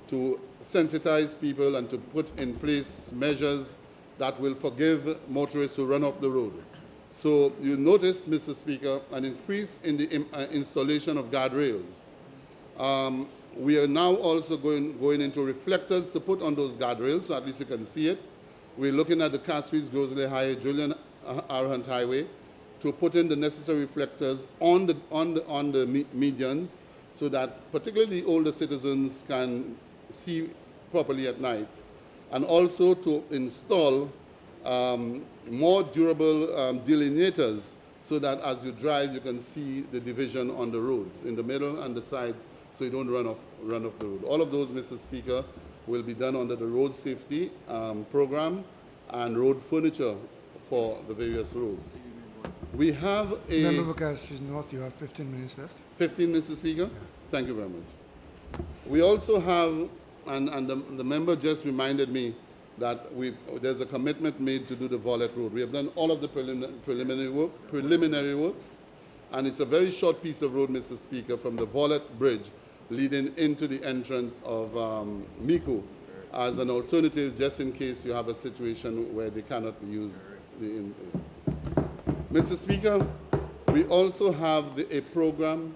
[SPEAKER 1] to sensitize people and to put in place measures that will forgive motorists who run off the road. So you notice, Mr. Speaker, an increase in the installation of guardrails. We are now also going into reflectors to put on those guardrails, so at least you can see it. We're looking at the Catskills-Grosley Highway, Julian Arhunt Highway, to put in the necessary reflectors on the medians, so that particularly older citizens can see properly at night, and also to install more durable delineators, so that as you drive, you can see the division on the roads, in the middle and the sides, so you don't run off the road. All of those, Mr. Speaker, will be done under the road safety program and road furniture for the various roads. We have a...
[SPEAKER 4] Member for Catskills North, you have 15 minutes left. 15,
[SPEAKER 1] Mr. Speaker? Yeah. Thank you very much. We also have, and the member just reminded me that there's a commitment made to do the Vollet Road. We have done all of the preliminary work, and it's a very short piece of road, Mr. Speaker, from the Vollet Bridge leading into the entrance of Miku as an alternative, just in case you have a situation where they cannot use the... Mr. Speaker, we also have a program.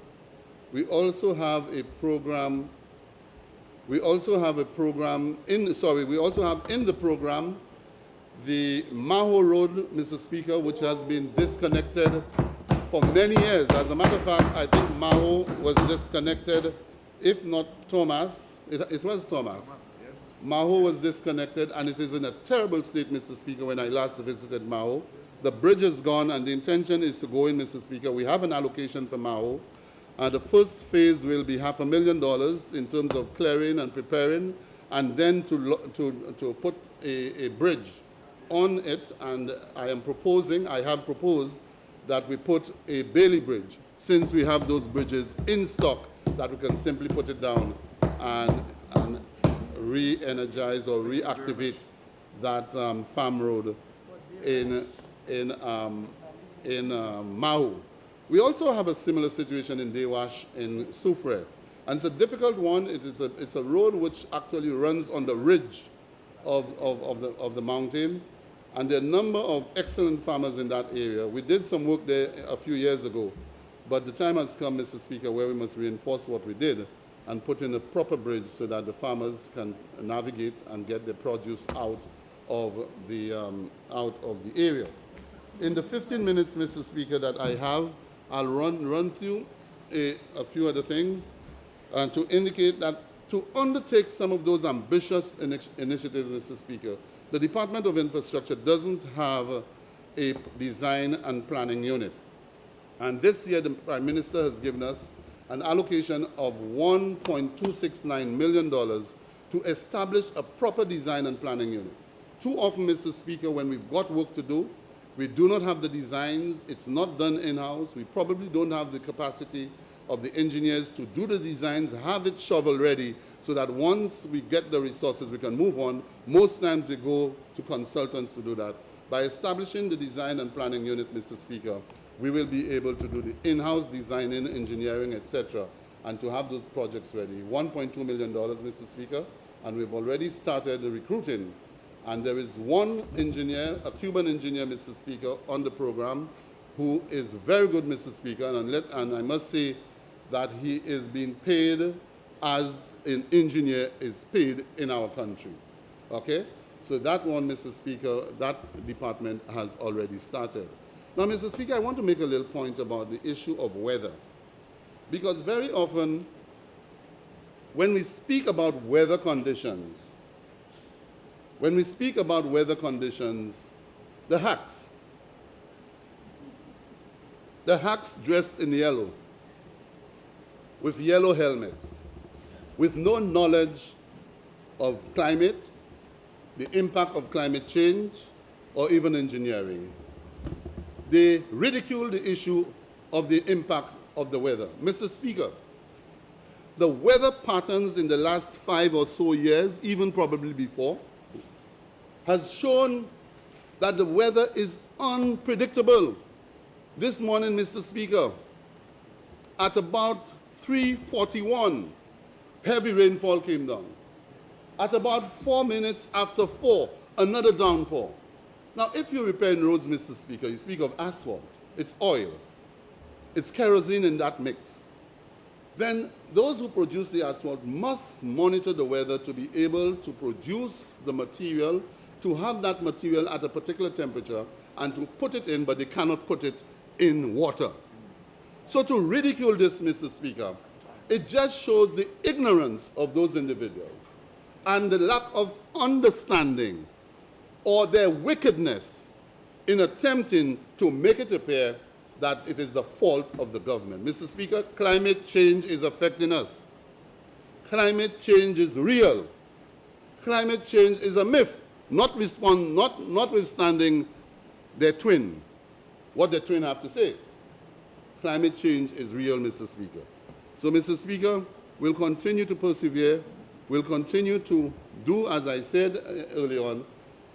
[SPEAKER 1] We also have in the program the Maho Road, Mr. Speaker, which has been disconnected for many years. As a matter of fact, I think Maho was disconnected, if not Thomas. It was Thomas.
[SPEAKER 3] Yes.
[SPEAKER 1] Maho was disconnected, and it is in a terrible state, Mr. Speaker, when I last visited Maho. The bridge is gone, and the intention is to go in, Mr. Speaker. We have an allocation for Maho. The first phase will be $500,000 in terms of clearing and preparing, and then to put a bridge on it. And I have proposed that we put a Bailey bridge, since we have those bridges in stock, that we can simply put it down and re-energize or reactivate that farm road in Mahu. We also have a similar situation in Dewash in Soufre. And it's a difficult one. It's a road which actually runs on the ridge of the mountain. And there are a number of excellent farmers in that area. We did some work there a few years ago. But the time has come, Mr. Speaker, where we must reinforce what we did and put in a proper bridge so that the farmers can navigate and get their produce out of the area. In the 15 minutes, Mr. Speaker, that I have, I'll run through a few other things and to indicate that to undertake some of those ambitious initiatives, Mr. Speaker, the Department of Infrastructure doesn't have a design and planning unit. And this year, the Prime Minister has given us an allocation of $1.269 million to establish a proper design and planning unit. Too often, Mr. Speaker, when we've got work to do, we do not have the designs, it's not done in-house, we probably don't have the capacity of the engineers to do the designs, have it shovel ready, so that once we get the resources, we can move on. Most times we go to consultants to do that. By establishing the design and planning unit, Mr. Speaker, we will be able to do the in-house designing, engineering, etc., and to have those projects ready. $1.2 million, Mr. Speaker, and we've already started the recruiting. And there is one engineer, a Cuban engineer, Mr. Speaker, on the program, who is very good, Mr. Speaker, and I must say that he is being paid as an engineer is paid in our country. Okay? So that one, Mr. Speaker, that department has already started. Now, Mr. Speaker, I want to make a little point about the issue of weather. Because very often, when we speak about weather conditions, the hacks dressed in yellow, with yellow helmets, with no knowledge of climate, the impact of climate change, or even engineering. They ridicule the issue of the impact of the weather. Mr. Speaker, the weather patterns in the last 5 or so years, even probably before, has shown that the weather is unpredictable. This morning, Mr. Speaker, at about 3:41, heavy rainfall came down. At about 4 minutes after 4, another downpour. Now, if you're repairing roads, Mr. Speaker, you speak of asphalt. It's oil. It's kerosene in that mix. Then those who produce the asphalt must monitor the weather to be able to produce the material, to have that material at a particular temperature, and to put it in, but they cannot put it in water. So to ridicule this, Mr. Speaker, it just shows the ignorance of those individuals and the lack of understanding or their wickedness in attempting to make it appear that it is the fault of the government. Mr. Speaker, climate change is affecting us. Climate change is real. Climate change is a myth, notwithstanding their twin, what their twin have to say. Climate change is real, Mr. Speaker. So, Mr. Speaker, we'll continue to persevere. We'll continue to do, as I said early on,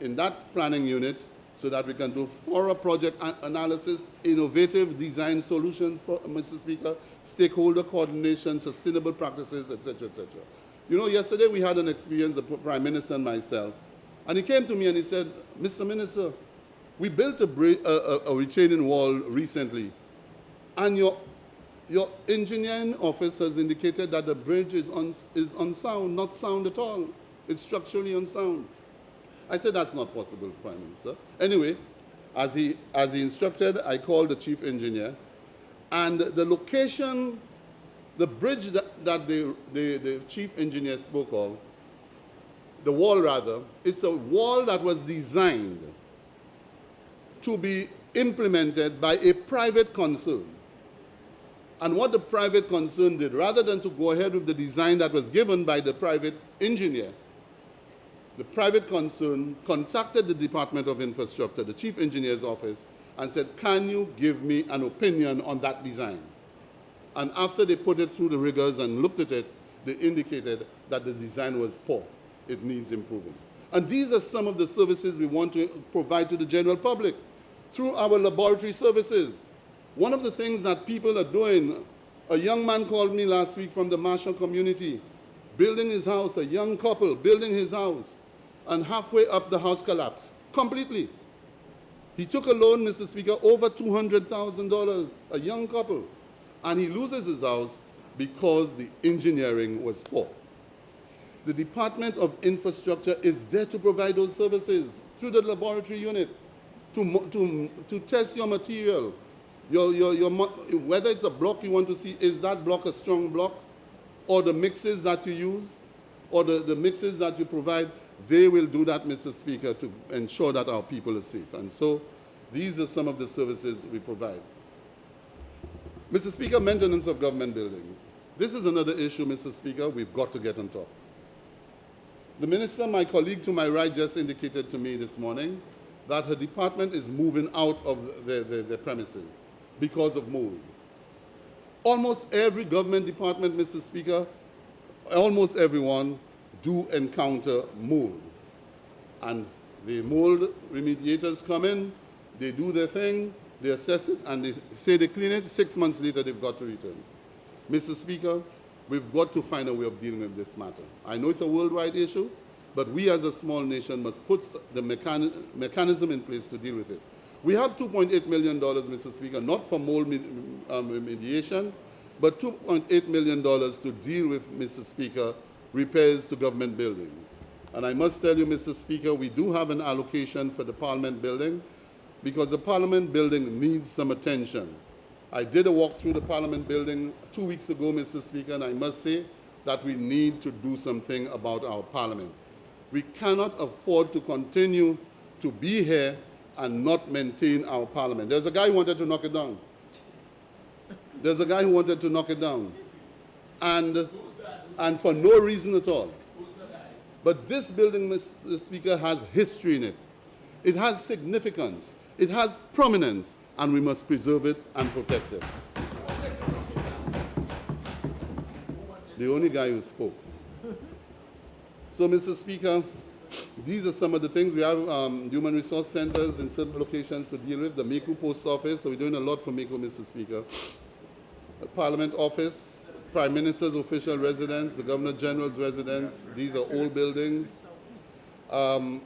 [SPEAKER 1] in that planning unit, so that we can do thorough project analysis, innovative design solutions, Mr. Speaker, stakeholder coordination, sustainable practices, etc., etc. You know, yesterday we had an experience, the Prime Minister and myself, and he came to me and he said, Mr. Minister, we built a retaining wall recently, and your engineering office has indicated that the bridge is unsound, not sound at all. It's structurally unsound. I said, that's not possible, Prime Minister. Anyway, as he instructed, I called the chief engineer, and the location, the bridge that the chief engineer spoke of, the wall rather, it's a wall that was designed to be implemented by a private concern. And what the private concern did, rather than to go ahead with the design that was given by the private engineer, the private concern contacted the Department of Infrastructure, the Chief Engineer's office, and said, can you give me an opinion on that design? And after they put it through the rigors and looked at it, they indicated that the design was poor. It needs improving. And these are some of the services we want to provide to the general public through our laboratory services. One of the things that people are doing, a young man called me last week from the Marshall community, building his house, a young couple building his house, and halfway up the house collapsed completely. He took a loan, Mr. Speaker, over $200,000, a young couple, and he loses his house because the engineering was poor. The Department of Infrastructure is there to provide those services through the laboratory unit to test your material. Whether it's a block you want to see, is that block a strong block? Or the mixes that you use, or the mixes that you provide, they will do that, Mr. Speaker, to ensure that our people are safe. And so these are some of the services we provide. Mr. Speaker, maintenance of government buildings. This is another issue, Mr. Speaker, we've got to get on top. The minister, my colleague to my right, just indicated to me this morning that her department is moving out of the premises because of mold. Almost every government department, Mr. Speaker, almost everyone do encounter mold. And the mold remediators come in, they do their thing, they assess it, and they say they clean it. 6 months later, they've got to return. Mr. Speaker, we've got to find a way of dealing with this matter. I know it's a worldwide issue, but we as a small nation must put the mechanism in place to deal with it. We have $2.8 million, Mr. Speaker, not for mold remediation, but $2.8 million to deal with, Mr. Speaker, repairs to government buildings. And I must tell you, Mr. Speaker, we do have an allocation for the Parliament building because the Parliament building needs some attention. I did a walk through the Parliament building 2 weeks ago, Mr. Speaker, and I must say that we need to do something about our Parliament. We cannot afford to continue to be here and not maintain our Parliament. There's a guy who wanted to knock it down. There's a guy who wanted to knock it down. And for no reason at all. But this building, Mr. Speaker, has history in it. It has significance. It has prominence, and we must preserve it and protect it. The only guy who spoke. So, Mr. Speaker, these are some of the things. We have human resource centers in certain locations to deal with. The Meku Post Office, so we're doing a lot for Meku, Mr. Speaker. The Parliament Office, Prime Minister's official residence, the Governor General's residence. These are old buildings. And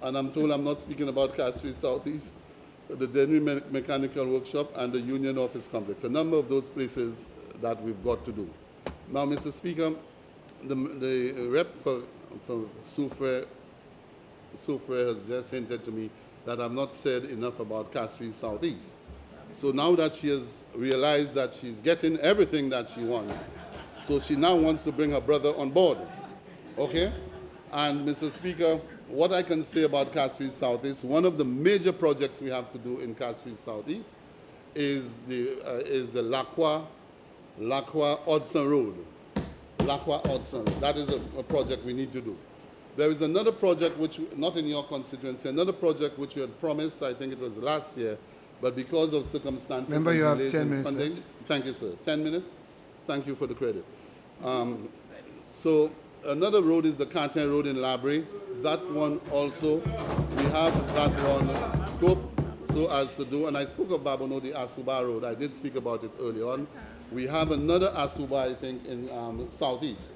[SPEAKER 1] I'm told I'm not speaking about Castries Southeast, the Denry Mechanical Workshop, and the Union Office Complex. A number of those places that we've got to do. Now, Mr. Speaker, the rep for Soufriere has just hinted to me that I've not said enough about Castries Southeast. So now that she has realized that she's getting everything that she wants, so she now wants to bring her brother on board, okay? And Mr. Speaker, what I can say about Castries Southeast, one of the major projects we have to do in Castries Southeast is the Lacroix-Hodson Road. Lacroix-Hodson Road. That is a project we need to do. There is another project which, not in your constituency, another project which you had promised, I think it was last year, but because of circumstances...
[SPEAKER 4] Remember, you have 10 minutes
[SPEAKER 1] funding,
[SPEAKER 4] left.
[SPEAKER 1] Thank you, sir. 10 minutes? Thank you for the credit. So another road is the Carter Road in Labrie. That one also, we have that one scope so as to do, and I spoke of Babono, the Asuba Road. I did speak about it earlier on. We have another Asuba, I think, in Southeast.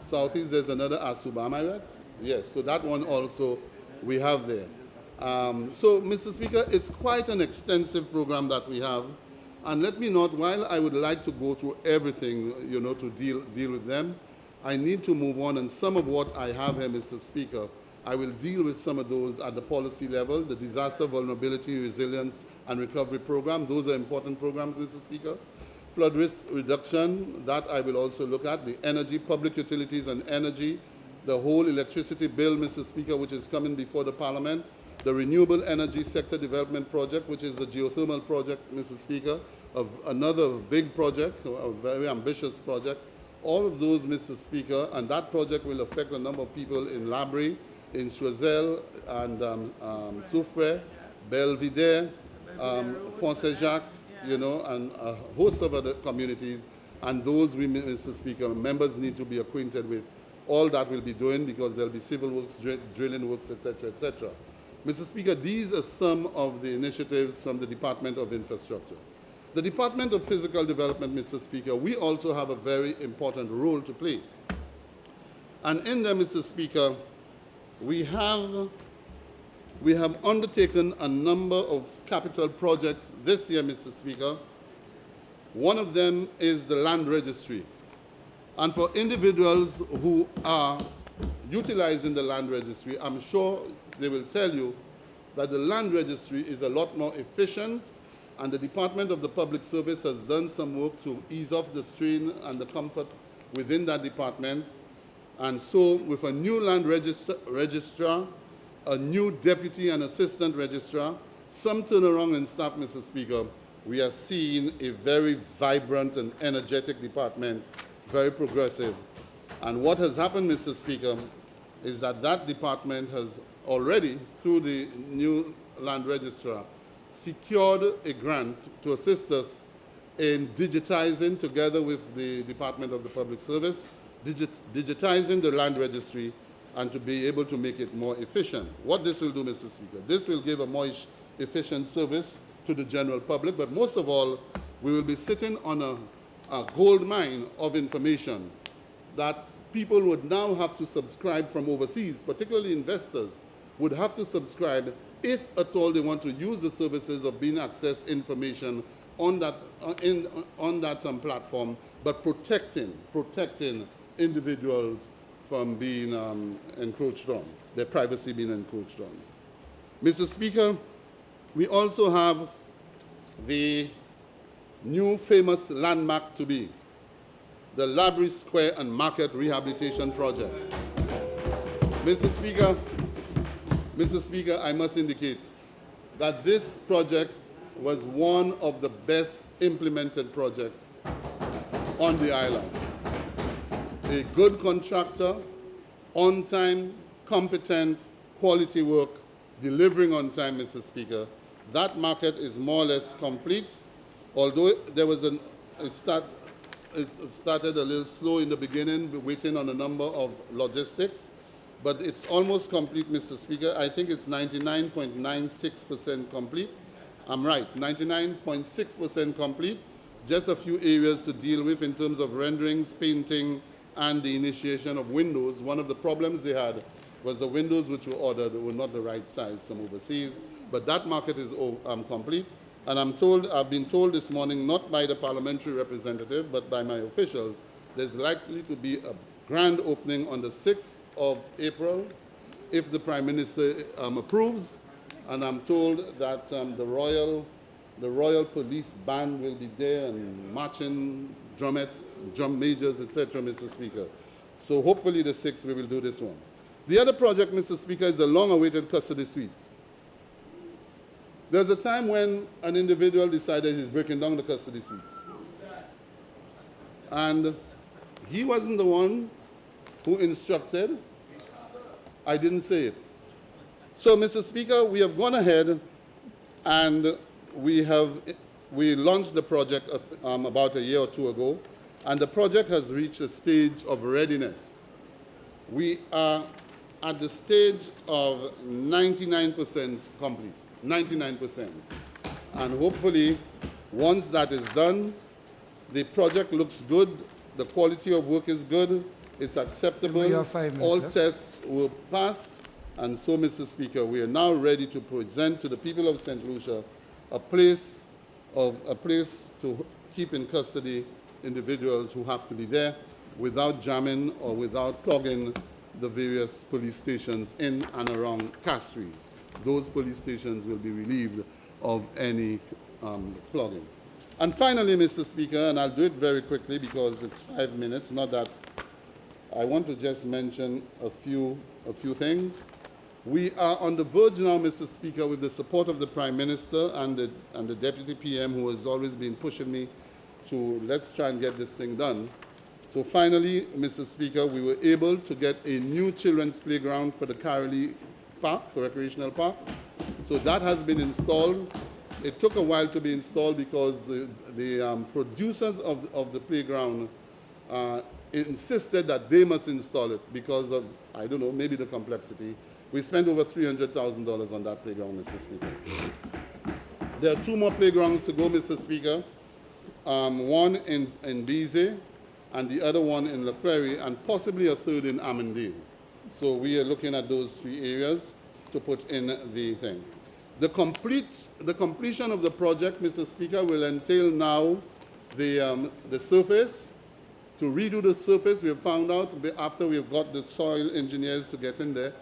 [SPEAKER 1] Southeast, there's another Asuba, am I right? Yes, so that one also we have there. So, Mr. Speaker, it's quite an extensive program that we have. And let me note, while I would like to go through everything, you know, to deal with them, I need to move on. And some of what I have here, Mr. Speaker, I will deal with some of those at the policy level, the Disaster Vulnerability, Resilience, and Recovery Program. Those are important programs, Mr. Speaker. Flood risk reduction, that I will also look at. The energy, public utilities and energy, the whole electricity bill, Mr. Speaker, which is coming before the Parliament, the renewable energy sector development project, which is the geothermal project, Mr. Speaker, of another big project, a very ambitious project. All of those, Mr. Speaker, and that project will affect a number of people in Labrie, in Choiseul, and Soufrière, Belvedere, Fonsejac, you know, and a host of other communities. And those, Mr. Speaker, members need to be acquainted with. All that we'll be doing because there'll be civil works, drilling works, etc., etc. Mr. Speaker, these are some of the initiatives from the Department of Infrastructure. The Department of Physical Development, Mr. Speaker, we also have a very important role to play. And in there, Mr. Speaker, we have undertaken a number of capital projects this year, Mr. Speaker. One of them is the land registry. And for individuals who are utilizing the land registry, I'm sure they will tell you that the land registry is a lot more efficient, and the Department of the Public Service has done some work to ease off the strain and the comfort within that department. And so with a new land registrar, a new deputy and assistant registrar, some turnaround in staff, Mr. Speaker, we are seeing a very vibrant and energetic department, very progressive. And what has happened, Mr. Speaker, is that that department has already, through the new land registrar, secured a grant to assist us in digitizing, together with the Department of the Public Service, digitizing the land registry and to be able to make it more efficient. What this will do, Mr. Speaker, this will give a more efficient service to the general public, but most of all, we will be sitting on a gold mine of information that people would now have to subscribe from overseas, particularly investors, would have to subscribe if at all they want to use the services of being access information on that, platform, but protecting individuals from being encroached on, their privacy being encroached on. Mr. Speaker, we also have the new famous landmark to be the Labrie Square and Market Rehabilitation Project. Mr. Speaker, I must indicate that this project was one of the best implemented projects on the island. A good contractor, on time, competent, quality work, delivering on time, Mr. Speaker. That market is more or less complete, although there was it started a little slow in the beginning, waiting on a number of logistics, but it's almost complete, Mr. Speaker. I think it's 99.96% complete. I'm right, 99.6% complete. Just a few areas to deal with in terms of renderings, painting, and the initiation of windows. One of the problems they had was the windows which were ordered were not the right size from overseas. But that market is complete. And I've been told this morning, not by the parliamentary representative, but by my officials, there's likely to be a grand opening on the 6th of April, if the Prime Minister approves. And I'm told that the Royal Police Band will be there and marching drumettes, drum majors, etc., Mr. Speaker. So hopefully the 6th we will do this one. The other project, Mr. Speaker, is the long-awaited custody suites. There's a time when an individual decided he's breaking down the custody suites. And he wasn't the one who instructed. I didn't say it. So, Mr. Speaker, we have gone ahead and we launched the project about a year or two ago, and the project has reached a stage of readiness. We are at the stage of 99% complete, 99%. And hopefully, once that is done, the project looks good, the quality of work is good, it's acceptable, all tests were passed, and so, Mr. Speaker, we are now ready to present to the people of St. Lucia a place to keep in custody individuals who have to be there without jamming or without clogging the various police stations in and around Castries. Those police stations will be relieved of any clogging. And finally, Mr. Speaker, and I'll do it very quickly because it's 5 minutes, not that I want to just mention a few things. We are on the verge now, Mr. Speaker, with the support of the Prime Minister and the Deputy PM, who has always been pushing me to let's try and get this thing done. So finally, Mr. Speaker, we were able to get a new children's playground for the Carolee Park, the recreational park. So that has been installed. It took a while to be installed because the producers of the playground insisted that they must install it because of, I don't know, maybe the complexity. We spent over $300,000 on that playground, Mr. Speaker. There are 2 more playgrounds to go, Mr. Speaker. One in Bize and the other one in Leclerc, and possibly a third in Amandine. So we are looking at those 3 areas to put in the thing. The completion of the project, Mr. Speaker, will entail now the surface. To redo the surface, we have found out after we have got the soil engineers to get in there,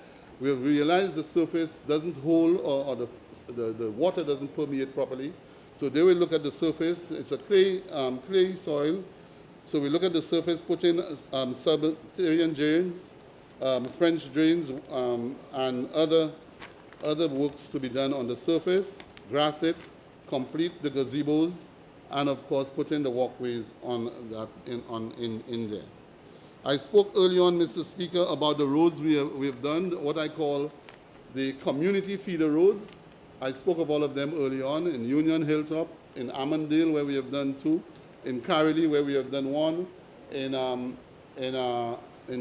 [SPEAKER 1] we have realized the surface doesn't hold or the water doesn't permeate properly. So they will look at the surface. It's a clay soil. So we look at the surface, put in subterranean drains, French drains, and other works to be done on the surface, grass it, complete the gazebos, and of course put in the walkways on that in there. I spoke early on, Mr. Speaker, about the roads we have done, what I call the community feeder roads. I spoke of all of them early on in Union Hilltop, in Amandale, where we have done 2, in Carolee, where we have done 1, in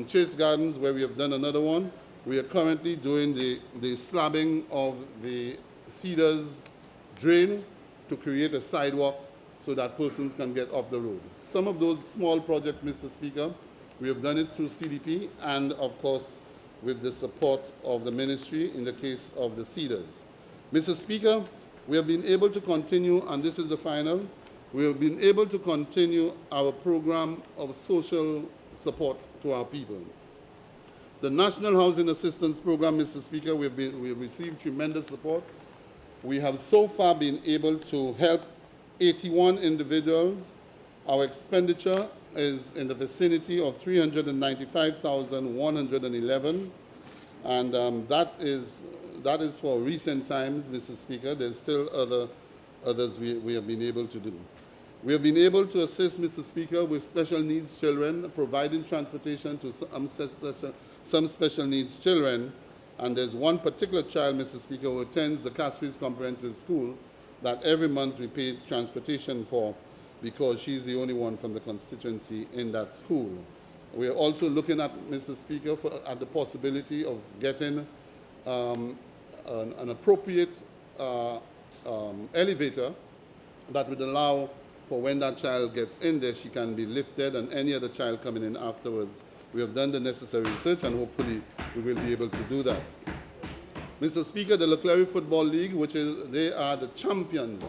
[SPEAKER 1] Chase Gardens, where we have done another one. We are currently doing the slabbing of the Cedars drain to create a sidewalk so that persons can get off the road. Some of those small projects, Mr. Speaker, we have done it through CDP and, of course, with the support of the ministry in the case of the Cedars. Mr. Speaker, we have been able to continue, and this is the final, we have been able to continue our program of social support to our people. The National Housing Assistance Program, Mr. Speaker, we have received tremendous support. We have so far been able to help 81 individuals. Our expenditure is in the vicinity of $395,111, and that is for recent times, Mr. Speaker. There's still others we have been able to do. We have been able to assist, Mr. Speaker, with special needs children, providing transportation to some special needs children. And there's one particular child, Mr. Speaker, who attends the Castries Comprehensive School that every month we pay transportation for because she's the only one from the constituency in that school. We are also looking at, Mr. Speaker, at the possibility of getting an appropriate elevator that would allow for when that child gets in there, she can be lifted, and any other child coming in afterwards. We have done the necessary research, and hopefully we will be able to do that. Mr. Speaker, the Leclerc Football League, they are the champions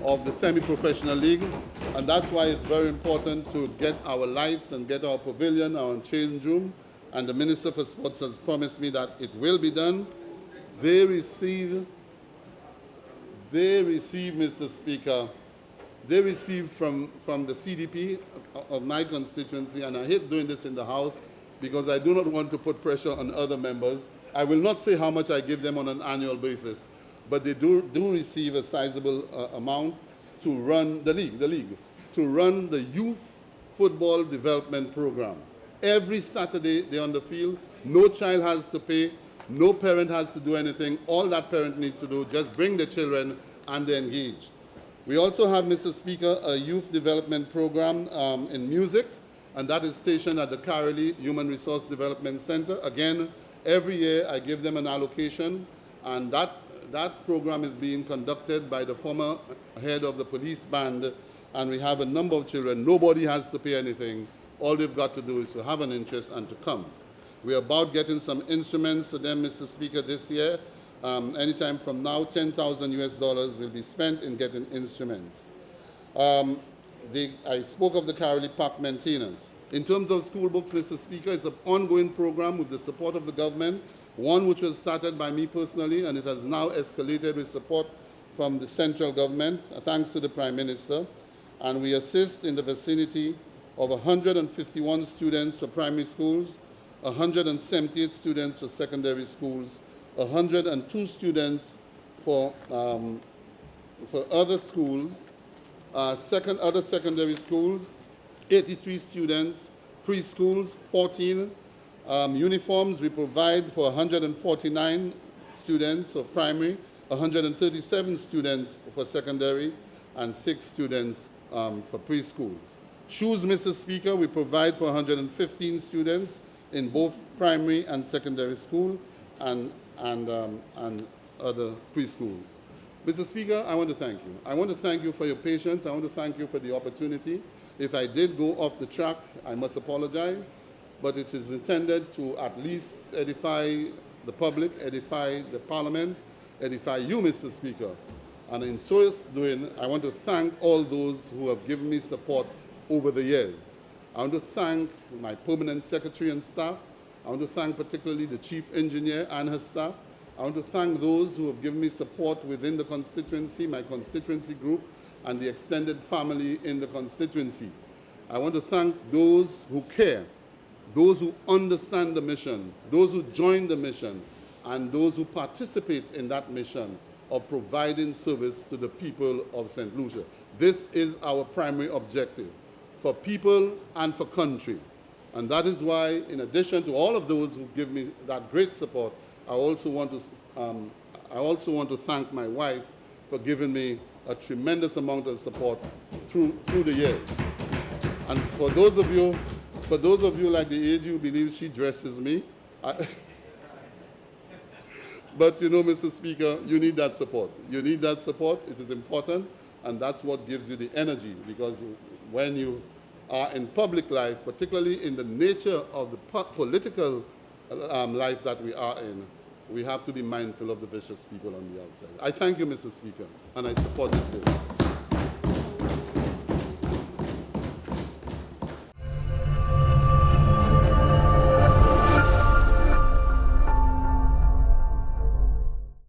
[SPEAKER 1] of the semi-professional league, and that's why it's very important to get our lights and get our pavilion, our change room, and the Minister for Sports has promised me that it will be done. They receive, Mr. Speaker, they receive from the CDP of my constituency, and I hate doing this in the House because I do not want to put pressure on other members. I will not say how much I give them on an annual basis, but they do receive a sizable amount to run the league, to run the youth football development program. Every Saturday they're on the field. No child has to pay. No parent has to do anything. All that parent needs to do, just bring the children and they're engaged. We also have, Mr. Speaker, a youth development program in music, and that is stationed at the Carolee Human Resource Development Center. Again, every year I give them an allocation, and that program is being conducted by the former head of the police band, and we have a number of children. Nobody has to pay anything. All they've got to do is to have an interest and to come. We're about getting some instruments to them, Mr. Speaker, this year. Anytime from now, $10,000 will be spent in getting instruments. I spoke of the Carolee Park maintenance. In terms of school books, Mr. Speaker, it's an ongoing program with the support of the government, one which was started by me personally, and it has now escalated with support from the central government, thanks to the Prime Minister. And we assist in the vicinity of 151 students for primary schools, 178 students for secondary schools, 102 students for other schools, other secondary schools, 83 students, preschools, 14. Uniforms, we provide for 149 students of primary, 137 students for secondary, and 6 students for preschool. Shoes, Mr. Speaker, we provide for 115 students in both primary and secondary school and other preschools. Mr. Speaker, I want to thank you. I want to thank you for your patience. I want to thank you for the opportunity. If I did go off the track, I must apologize, but it is intended to at least edify the public, edify the Parliament, edify you, Mr. Speaker. And in so doing, I want to thank all those who have given me support over the years. I want to thank my permanent secretary and staff. I want to thank particularly the chief engineer and her staff. I want to thank those who have given me support within the constituency, my constituency group, and the extended family in the constituency. I want to thank those who care, those who understand the mission, those who join the mission, and those who participate in that mission of providing service to the people of St. Lucia. This is our primary objective, for people and for country. And that is why, in addition to all of those who give me that great support, I also want to thank my wife for giving me a tremendous amount of support through the years. And for those of you like the AG who believes she dresses me, but you know, Mr. Speaker, you need that support. You need that support. It is important, and that's what gives you the energy, because when you are in public life, particularly in the nature of the political life that we are in, we have to be mindful of the vicious people on the outside. I thank you, Mr. Speaker, and I support this bill.